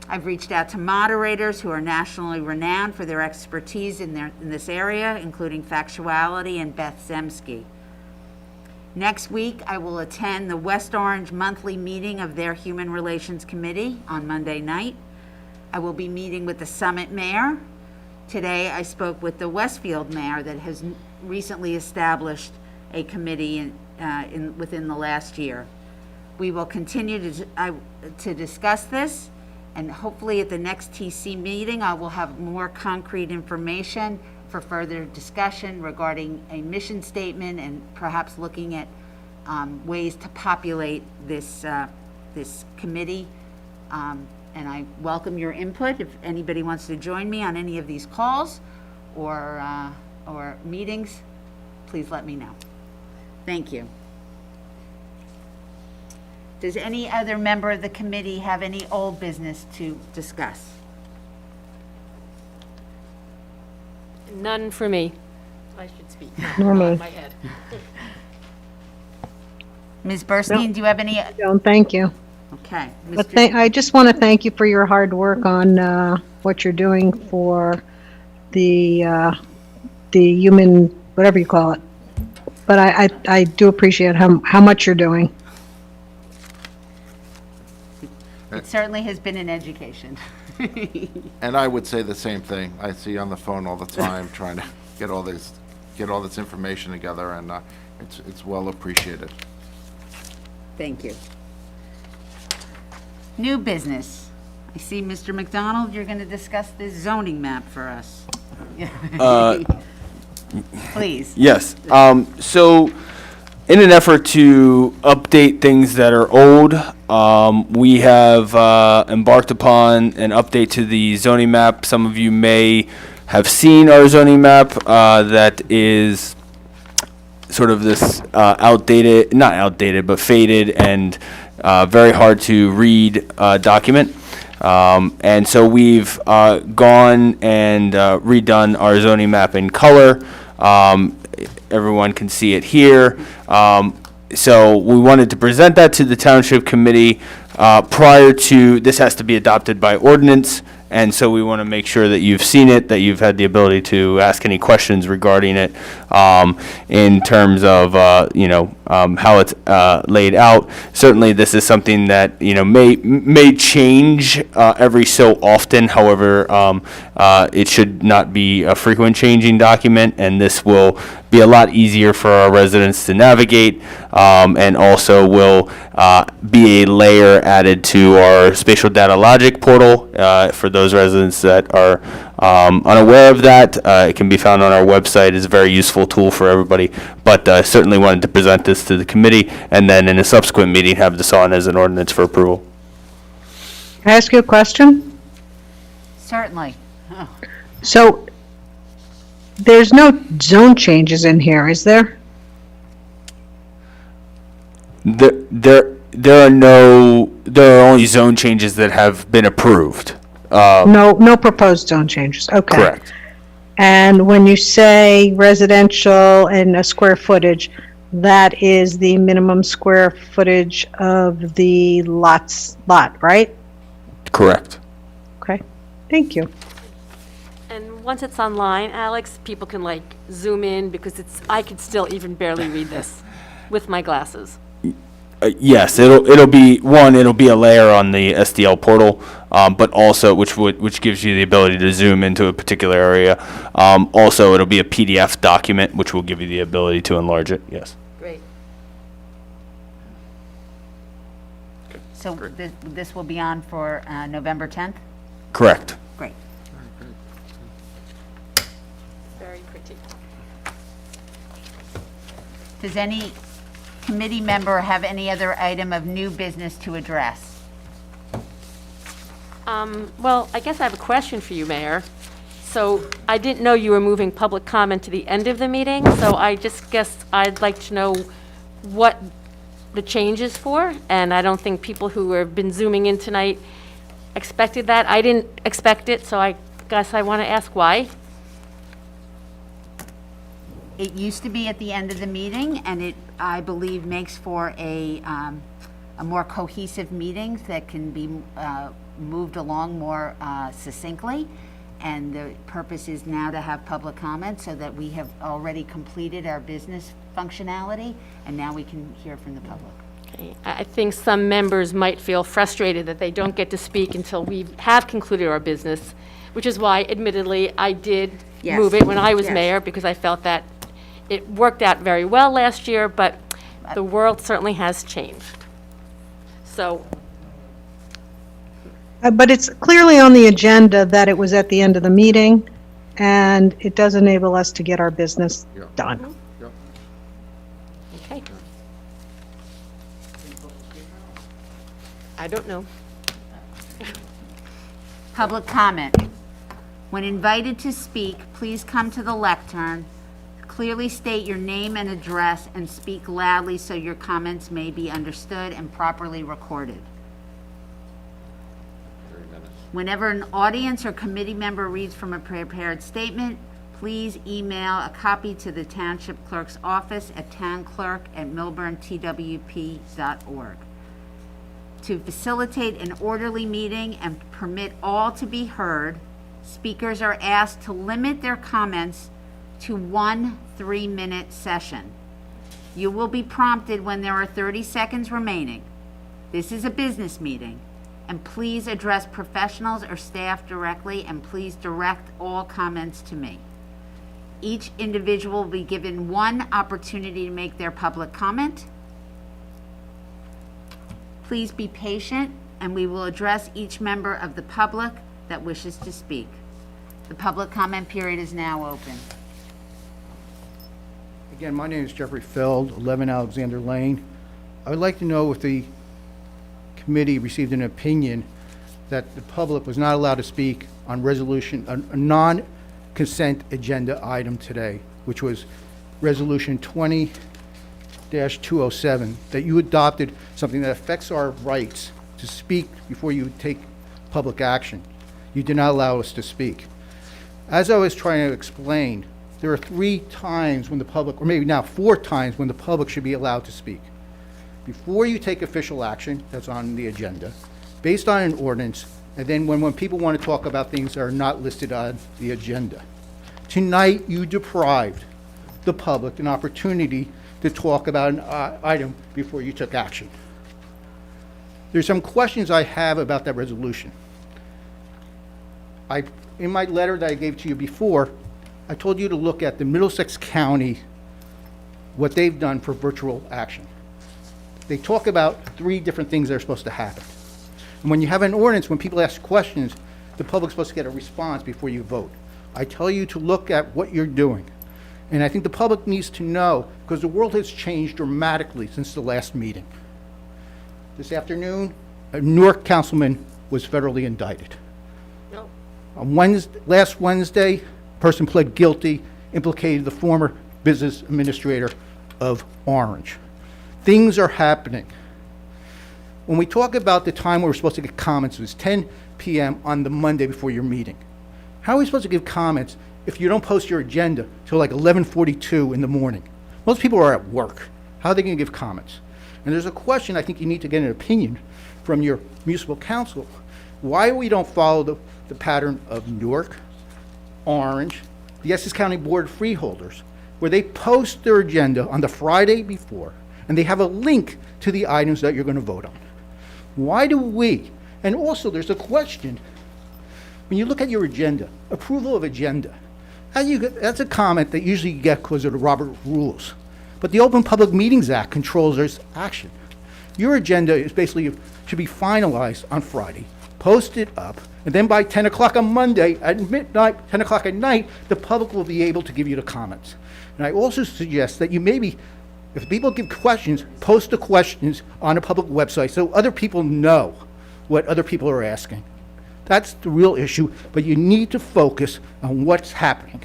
[SPEAKER 6] I've reached out to moderators who are nationally renowned for their expertise in this area, including Factuality and Beth Zemsky. Next week, I will attend the West Orange monthly meeting of their Human Relations Committee on Monday night. I will be meeting with the Summit Mayor. Today, I spoke with the Westfield Mayor that has recently established a committee within the last year. We will continue to discuss this, and hopefully at the next TC meeting, I will have more concrete information for further discussion regarding a mission statement and perhaps looking at ways to populate this committee. And I welcome your input. If anybody wants to join me on any of these calls or meetings, please let me know. Thank you. Does any other member of the committee have any old business to discuss?
[SPEAKER 1] None for me. I should speak.
[SPEAKER 4] Nor me.
[SPEAKER 1] In my head.
[SPEAKER 6] Ms. Burstein, do you have any?
[SPEAKER 4] Don't, thank you.
[SPEAKER 6] Okay.
[SPEAKER 4] But I just want to thank you for your hard work on what you're doing for the human, whatever you call it. But I do appreciate how much you're doing.
[SPEAKER 6] It certainly has been an education.
[SPEAKER 3] And I would say the same thing. I see you on the phone all the time trying to get all this information together, and it's well appreciated.
[SPEAKER 6] Thank you. New business. I see, Mr. McDonald, you're going to discuss this zoning map for us. Please.
[SPEAKER 5] Yes. So, in an effort to update things that are old, we have embarked upon an update to the zoning map. Some of you may have seen our zoning map that is sort of this outdated, not outdated, but faded and very hard to read document. And so we've gone and redone our zoning map in color. Everyone can see it here. So we wanted to present that to the Township Committee prior to, this has to be adopted by ordinance, and so we want to make sure that you've seen it, that you've had the ability to ask any questions regarding it in terms of, how it's laid out. Certainly, this is something that, may change every so often. However, it should not be a frequent changing document, and this will be a lot easier for our residents to navigate, and also will be a layer added to our spatial data logic portal. For those residents that are unaware of that, it can be found on our website. It's a very useful tool for everybody, but certainly wanted to present this to the committee, and then in a subsequent meeting have this on as an ordinance for approval.
[SPEAKER 4] Can I ask you a question?
[SPEAKER 6] Certainly.
[SPEAKER 4] So there's no zone changes in here, is there?
[SPEAKER 5] There are only zone changes that have been approved.
[SPEAKER 4] No proposed zone changes, okay.
[SPEAKER 5] Correct.
[SPEAKER 4] And when you say residential and a square footage, that is the minimum square footage of the lot, right?
[SPEAKER 5] Correct.
[SPEAKER 4] Okay, thank you.
[SPEAKER 1] And once it's online, Alex, people can like zoom in because I could still even barely read this with my glasses.
[SPEAKER 5] Yes, it'll be a layer on the SDL portal, but also which gives you the ability to zoom into a particular area. Also, it'll be a PDF document, which will give you the ability to enlarge it. Yes.
[SPEAKER 1] Great.
[SPEAKER 6] So this will be on for November 10th?
[SPEAKER 5] Correct.
[SPEAKER 6] Great.
[SPEAKER 1] Very pretty.
[SPEAKER 6] Does any committee member have any other item of new business to address?
[SPEAKER 1] Well, I guess I have a question for you, Mayor. So I didn't know you were moving public comment to the end of the meeting, so I just guess I'd like to know what the change is for, and I don't think people who have been zooming in tonight expected that. I didn't expect it, so I guess I want to ask why.
[SPEAKER 6] It used to be at the end of the meeting, and it, I believe, makes for a more cohesive meeting that can be moved along more succinctly. And the purpose is now to have public comment so that we have already completed our business functionality, and now we can hear from the public.
[SPEAKER 1] Okay. I think some members might feel frustrated that they don't get to speak until we have concluded our business, which is why, admittedly, I did
[SPEAKER 6] Yes.
[SPEAKER 1] move it when I was
[SPEAKER 6] Yes.
[SPEAKER 1] mayor, because I felt that it worked out very well last year, but the world certainly has changed. So,
[SPEAKER 4] But it's clearly on the agenda that it was at the end of the meeting, and it does enable us to get our business done.
[SPEAKER 1] okay. I don't know.
[SPEAKER 6] Public comment. When invited to speak, please come to the lectern. Clearly state your name and address and speak loudly so your comments may be understood and properly recorded. Whenever an audience or committee member reads from a prepared statement, please email a copy to the Township Clerk's office at townclerk@millburntwp.org. To facilitate an orderly meeting and permit all to be heard, speakers are asked to limit their comments to 1 3-minute session. You will be prompted when there are 30 seconds remaining. This is a business meeting, and please address professionals or staff directly, and please direct all comments to me. Each individual will be given 1 opportunity to make their public comment. Please be patient, and we will address each member of the public that wishes to speak. The public comment period is now open.
[SPEAKER 9] Again, my name is Jeffrey Feld, 11 Alexander Lane. I would like to know if the committee received an opinion that the public was not allowed to speak on resolution, a non-consent agenda item today, which was Resolution 20-207, that you adopted something that affects our rights to speak before you take public action. You did not allow us to speak. As I was trying to explain, there are 3 times when the public, or maybe now 4 times when the public should be allowed to speak. Before you take official action, that's on the agenda, based on an ordinance, and then when people want to talk about things that are not listed on the agenda. Tonight, you deprived the public an opportunity to talk about an item before you took action. There's some questions I have about that resolution. In my letter that I gave to you before, I told you to look at the Middlesex County, what they've done for virtual action. They talk about 3 different things that are supposed to happen. And when you have an ordinance, when people ask questions, the public's supposed to get a response before you vote. I tell you to look at what you're doing. And I think the public needs to know, because the world has changed dramatically since the last meeting. This afternoon, a Newark councilman was federally indicted.
[SPEAKER 1] No.
[SPEAKER 9] On last Wednesday, a person pled guilty, implicated the former business administrator of Orange. Things are happening. When we talk about the time we were supposed to get comments, it was 10 p.m. on the Monday before your meeting. How are we supposed to give comments if you don't post your agenda till like 11:42 in the morning? Most people are at work. How are they going to give comments? And there's a question I think you need to get an opinion from your municipal council. Why we don't follow the pattern of Newark, Orange, the Essex County Board of Freeholders, where they post their agenda on the Friday before, and they have a link to the items that you're going to vote on. Why do we? And also, there's a question. When you look at your agenda, approval of agenda, that's a comment that usually you get because of the Robert Rules. But the Open Public Meetings Act controls this action. Your agenda is basically, should be finalized on Friday, posted up, and then by 10 o'clock on Monday, at midnight, 10 o'clock at night, the public will be able to give you the comments. And I also suggest that you maybe, if people give questions, post the questions on a public website so other people know what other people are asking. That's the real issue, but you need to focus on what's happening.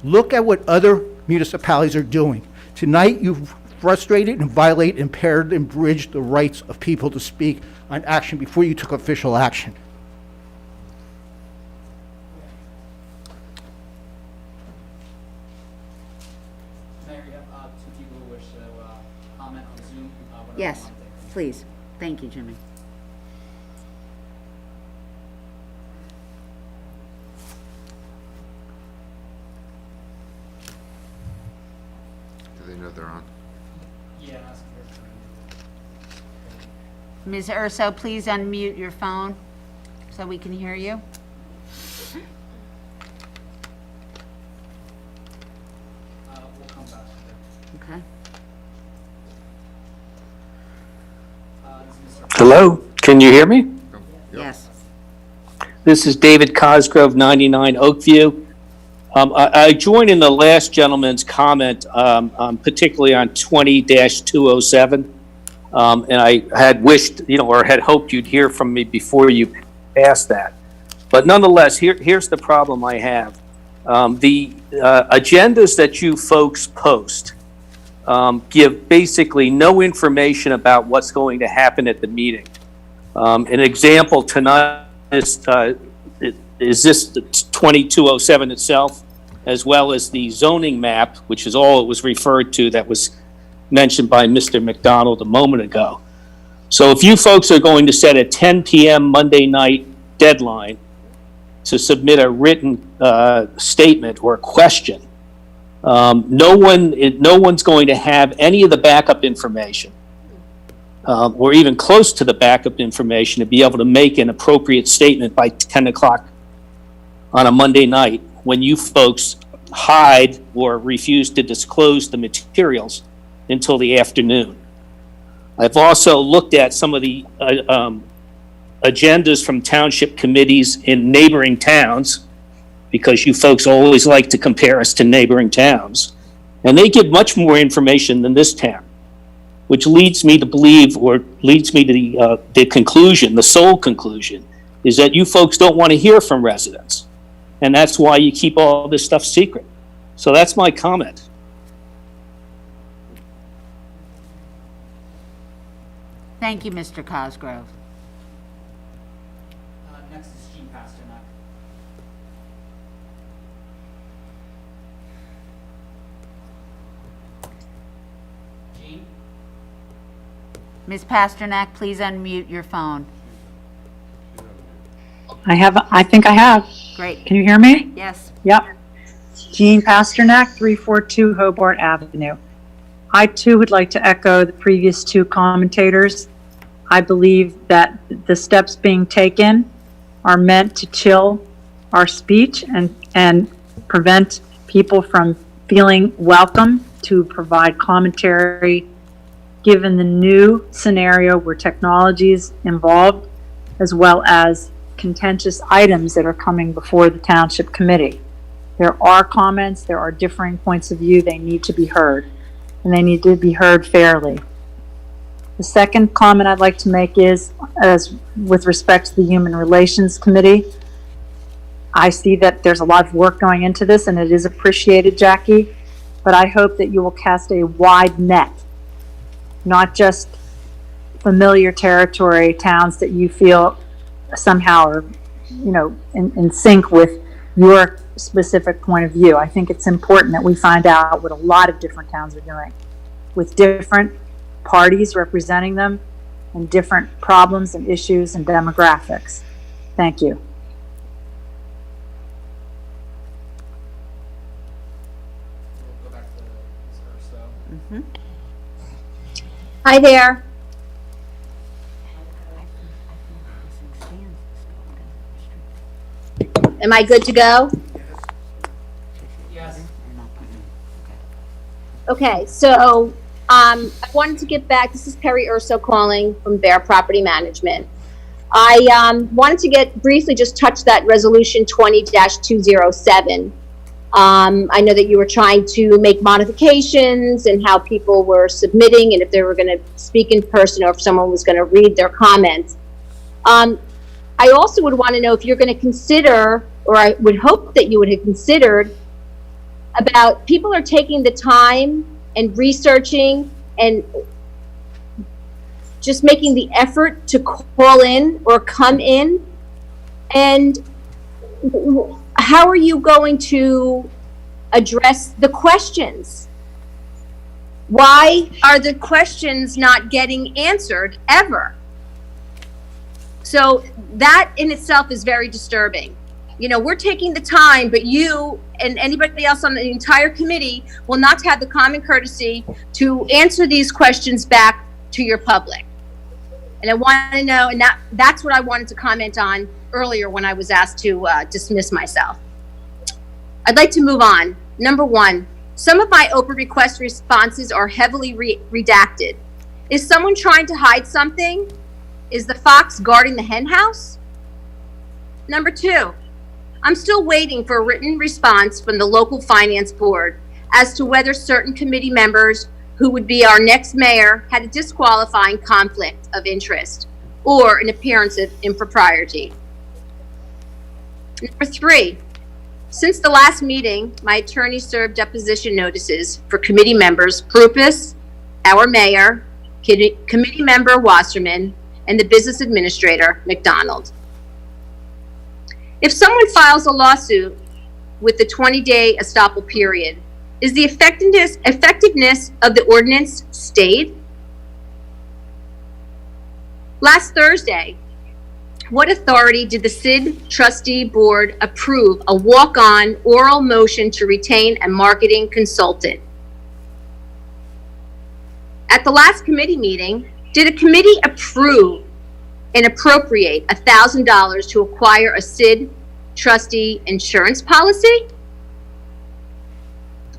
[SPEAKER 9] Look at what other municipalities are doing. Tonight, you've frustrated and violated, impaired, and bridged the rights of people to speak on action before you took official action.
[SPEAKER 11] Mayor, you have 2 people who wish to comment on Zoom. Whatever
[SPEAKER 6] Yes,
[SPEAKER 11] you want to take.
[SPEAKER 6] please. Thank you, Jimmy.
[SPEAKER 3] Do they know they're on?
[SPEAKER 11] Yeah, ask her.
[SPEAKER 6] Ms. Urso, please unmute your phone so we can hear you.
[SPEAKER 11] We'll come back to her.
[SPEAKER 6] Okay.
[SPEAKER 11] This is Mr.
[SPEAKER 13] Hello, can you hear me?
[SPEAKER 6] Yes.
[SPEAKER 13] This is David Cosgrove, 99 Oakview. I joined in the last gentleman's comment, particularly on 20-207. And I had wished, or had hoped you'd hear from me before you passed that. But nonetheless, here's the problem I have. The agendas that you folks post give basically no information about what's going to happen at the meeting. An example tonight is this 2207 itself, as well as the zoning map, which is all it was referred to, that was mentioned by Mr. McDonald a moment ago. So if you folks are going to set a 10 p.m. Monday night deadline to submit a written statement or question, no one's going to have any of the backup information or even close to the backup information to be able to make an appropriate statement by 10 o'clock on a Monday night when you folks hide or refuse to disclose the materials until the afternoon. I've also looked at some of the agendas from township committees in neighboring towns, because you folks always like to compare us to neighboring towns, and they give much more information than this town, which leads me to believe, or leads me to the conclusion, the sole conclusion, is that you folks don't want to hear from residents. And that's why you keep all this stuff secret. So that's my comment.
[SPEAKER 6] Thank you, Mr. Cosgrove.
[SPEAKER 11] Next is Jean Pasternak. Jean?
[SPEAKER 6] Ms. Pasternak, please unmute your phone.
[SPEAKER 16] I think I have.
[SPEAKER 6] Great.
[SPEAKER 16] Can you hear me?
[SPEAKER 6] Yes.
[SPEAKER 16] Yep. Jean Pasternak, 342 Hobart Avenue. I too would like to echo the previous two commentators. I believe that the steps being taken are meant to chill our speech and prevent people from feeling welcome to provide commentary given the new scenario where technology is involved, as well as contentious items that are coming before the Township Committee. There are comments, there are differing points of view, they need to be heard, and they need to be heard fairly. The second comment I'd like to make is, as with respect to the Human Relations Committee, I see that there's a lot of work going into this, and it is appreciated, Jackie, but I hope that you will cast a wide net, not just familiar territory, towns that you feel somehow are, in sync with your specific point of view. I think it's important that we find out what a lot of different towns are doing, with different parties representing them, and different problems and issues and demographics. Thank you.
[SPEAKER 11] We'll go back to Ms. Urso.
[SPEAKER 12] Hi there. Am I good to go?
[SPEAKER 11] Yes.
[SPEAKER 12] Okay, so I wanted to get back. This is Perry Urso calling from Bear Property Management. I wanted to briefly just touch that resolution 20-207. I know that you were trying to make modifications and how people were submitting and if they were going to speak in person or if someone was going to read their comments. I also would want to know if you're going to consider, or I would hope that you would have considered, about people are taking the time and researching and just making the effort to call in or come in. And how are you going to address the questions? Why are the questions not getting answered ever? So that in itself is very disturbing. We're taking the time, but you and anybody else on the entire committee will not have the common courtesy to answer these questions back to your public. And I want to know, and that's what I wanted to comment on earlier when I was asked to dismiss myself. I'd like to move on. Number one, some of my open request responses are heavily redacted. Is someone trying to hide something? Is the fox guarding the hen house? Number two, I'm still waiting for a written response from the local finance board as to whether certain committee members who would be our next mayor had a disqualifying conflict of interest or an appearance of impropriety. Number three, since the last meeting, my attorney served deposition notices for committee members Prupus, our mayor, committee member Wasserman, and the business administrator, McDonald. If someone files a lawsuit with the 20-day estoppel period, is the effectiveness of the ordinance stayed? Last Thursday, what authority did the SID trustee board approve a walk-on oral motion to retain a marketing consultant? At the last committee meeting, did a committee approve and appropriate $1,000 to acquire a SID trustee insurance policy?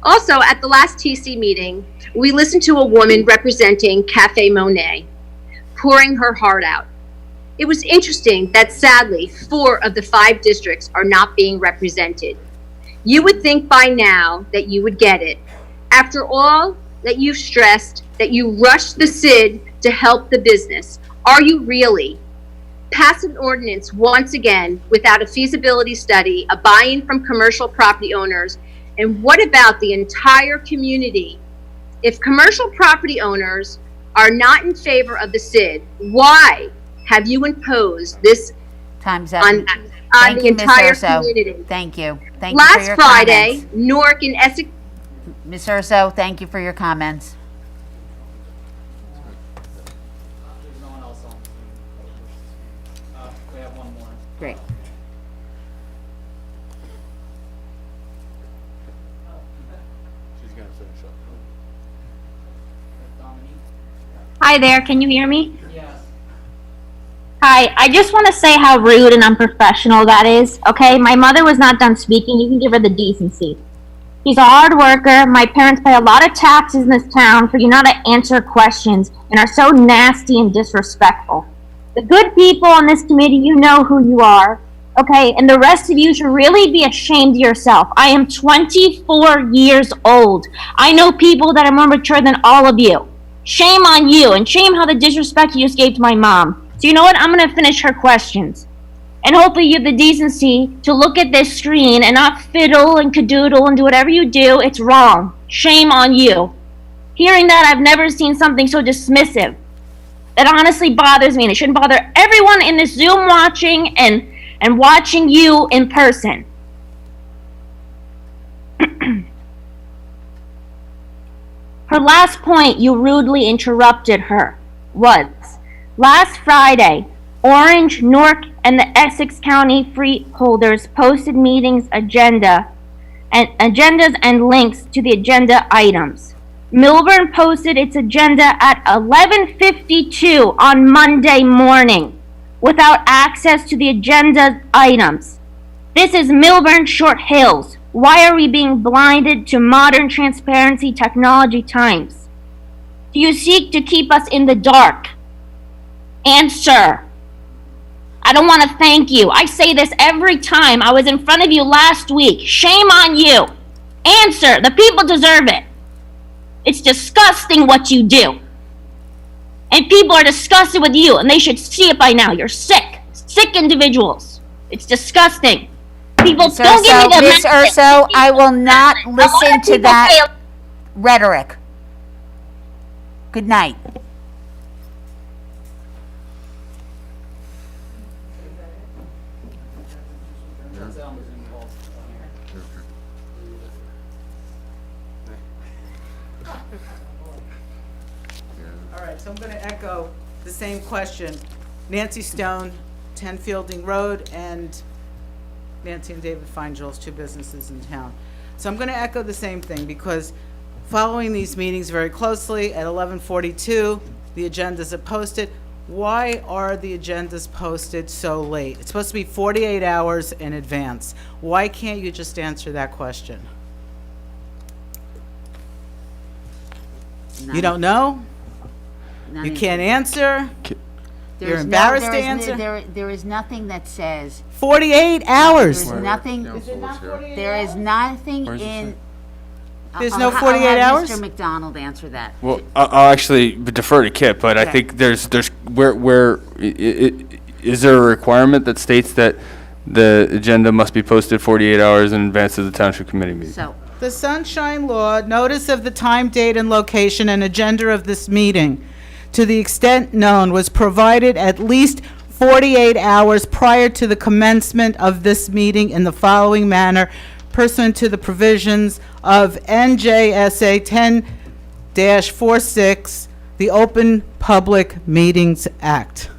[SPEAKER 12] Also, at the last TC meeting, we listened to a woman representing Cafe Monet, pouring her heart out. It was interesting that sadly, 4 of the 5 districts are not being represented. You would think by now that you would get it. After all that you've stressed, that you rushed the SID to help the business. Are you really? Pass an ordinance once again without a feasibility study, a buy-in from commercial property owners, and what about the entire community? If commercial property owners are not in favor of the SID, why have you imposed this
[SPEAKER 6] Time's up.
[SPEAKER 12] on
[SPEAKER 6] Thank
[SPEAKER 12] the
[SPEAKER 6] you, Ms.
[SPEAKER 12] entire
[SPEAKER 6] Urso.
[SPEAKER 12] community?
[SPEAKER 6] Thank you. Thank you for
[SPEAKER 12] Last
[SPEAKER 6] your
[SPEAKER 12] Friday,
[SPEAKER 6] comments.
[SPEAKER 12] Newark and Essex.
[SPEAKER 6] Ms. Urso, thank you for your comments.
[SPEAKER 11] There's no one else on. We have one more.
[SPEAKER 6] Great.
[SPEAKER 3] She's gonna finish up.
[SPEAKER 17] Hi there, can you hear me?
[SPEAKER 11] Yes.
[SPEAKER 17] Hi, I just want to say how rude and unprofessional that is, okay? My mother was not done speaking, you can give her the decency. He's a hard worker, my parents pay a lot of taxes in this town for you not to answer questions and are so nasty and disrespectful. The good people on this committee, you know who you are, okay? And the rest of you should really be ashamed of yourself. I am 24 years old. I know people that are more mature than all of you. Shame on you, and shame how the disrespect you just gave to my mom. So you know what? I'm gonna finish her questions. And hopefully you have the decency to look at this screen and not fiddle and cadoodle and do whatever you do. It's wrong. Shame on you. Hearing that, I've never seen something so dismissive. That honestly bothers me, and it shouldn't bother everyone in this Zoom watching and watching you in person. Her last point you rudely interrupted her was, last Friday, Orange, Newark, and the Essex County freeholders posted meetings agendas and links to the agenda items. Millburn posted its agenda at 11:52 on Monday morning without access to the agenda items. This is Millburn Short Hills. Why are we being blinded to modern transparency technology times? Do you seek to keep us in the dark? Answer. I don't want to thank you. I say this every time. I was in front of you last week. Shame on you. Answer. The people deserve it. It's disgusting what you do. And people are disgusted with you, and they should see it by now. You're sick. Sick individuals. It's disgusting. People, don't give me the
[SPEAKER 6] Ms. Urso, I will not listen to that rhetoric. Good night.
[SPEAKER 18] All right, so I'm going to echo the same question. Nancy Stone, 10 Fielding Road, and Nancy and David Feinjoel's, two businesses in town. So I'm going to echo the same thing, because following these meetings very closely, at 11:42, the agendas are posted. Why are the agendas posted so late? It's supposed to be 48 hours in advance. Why can't you just answer that question? You don't know? You can't answer? You're embarrassed to answer?
[SPEAKER 6] There is nothing that says.
[SPEAKER 18] 48 hours.
[SPEAKER 6] There is nothing. There is nothing in.
[SPEAKER 18] There's no 48
[SPEAKER 6] I'll have
[SPEAKER 18] hours?
[SPEAKER 6] Mr. McDonald answer that.
[SPEAKER 5] Well, I'll actually defer to Kip, but I
[SPEAKER 6] Okay.
[SPEAKER 5] think is there a requirement that states that the agenda must be posted 48 hours in advance of the township committee meeting?
[SPEAKER 6] So,
[SPEAKER 18] The Sunshine Law, notice of the time, date, and location and agenda of this meeting, to the extent known, was provided at least 48 hours prior to the commencement of this meeting in the following manner, pursuant to the provisions of NJSA 10-46, the Open Public Meetings Act.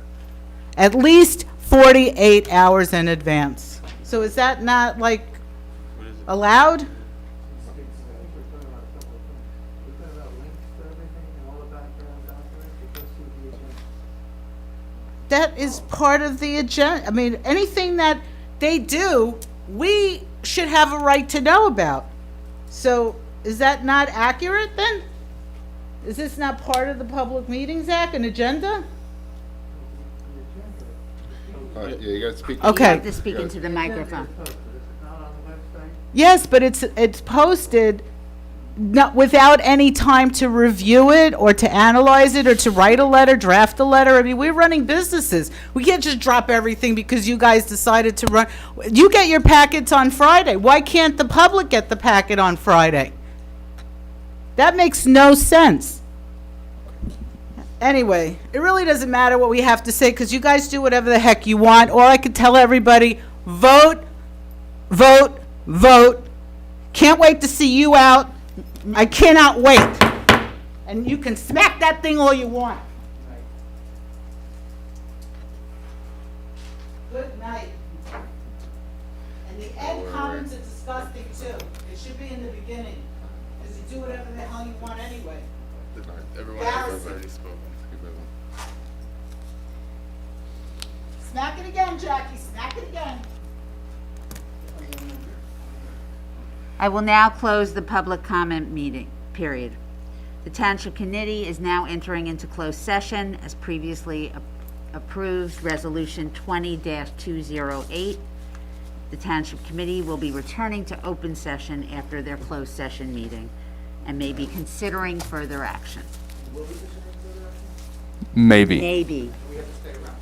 [SPEAKER 18] At least 48 hours in advance. So is that not, like, allowed? That is part of the agenda. I mean, anything that they do, we should have a right to know about. So is that not accurate then? Is this not part of the Public Meetings Act, an agenda?
[SPEAKER 3] Yeah, you gotta speak.
[SPEAKER 18] Okay.
[SPEAKER 6] you have to speak into the microphone.
[SPEAKER 18] Yes, but it's posted not without any time to review it or to analyze it or to write a letter, draft a letter. I mean, we're running businesses. We can't just drop everything because you guys decided to run. You get your packets on Friday. Why can't the public get the packet on Friday? That makes no sense. Anyway, it really doesn't matter what we have to say because you guys do whatever the heck you want. All I could tell everybody, vote, vote, vote. Can't wait to see you out. I cannot wait. And you can smack that thing all you want. Good night. And the end comments are disgusting too. It should be in the beginning, because you do whatever the hell you want anyway.
[SPEAKER 19] Everyone has already spoken.
[SPEAKER 18] Smack it again, Jackie, smack it again.
[SPEAKER 6] I will now close the public comment meeting, period. The Township Committee is now entering into closed session as previously approved, Resolution 20-208. The Township Committee will be returning to open session after their closed session meeting and may be considering further action.
[SPEAKER 5] Maybe.
[SPEAKER 6] Maybe.
[SPEAKER 18] We have to stay around.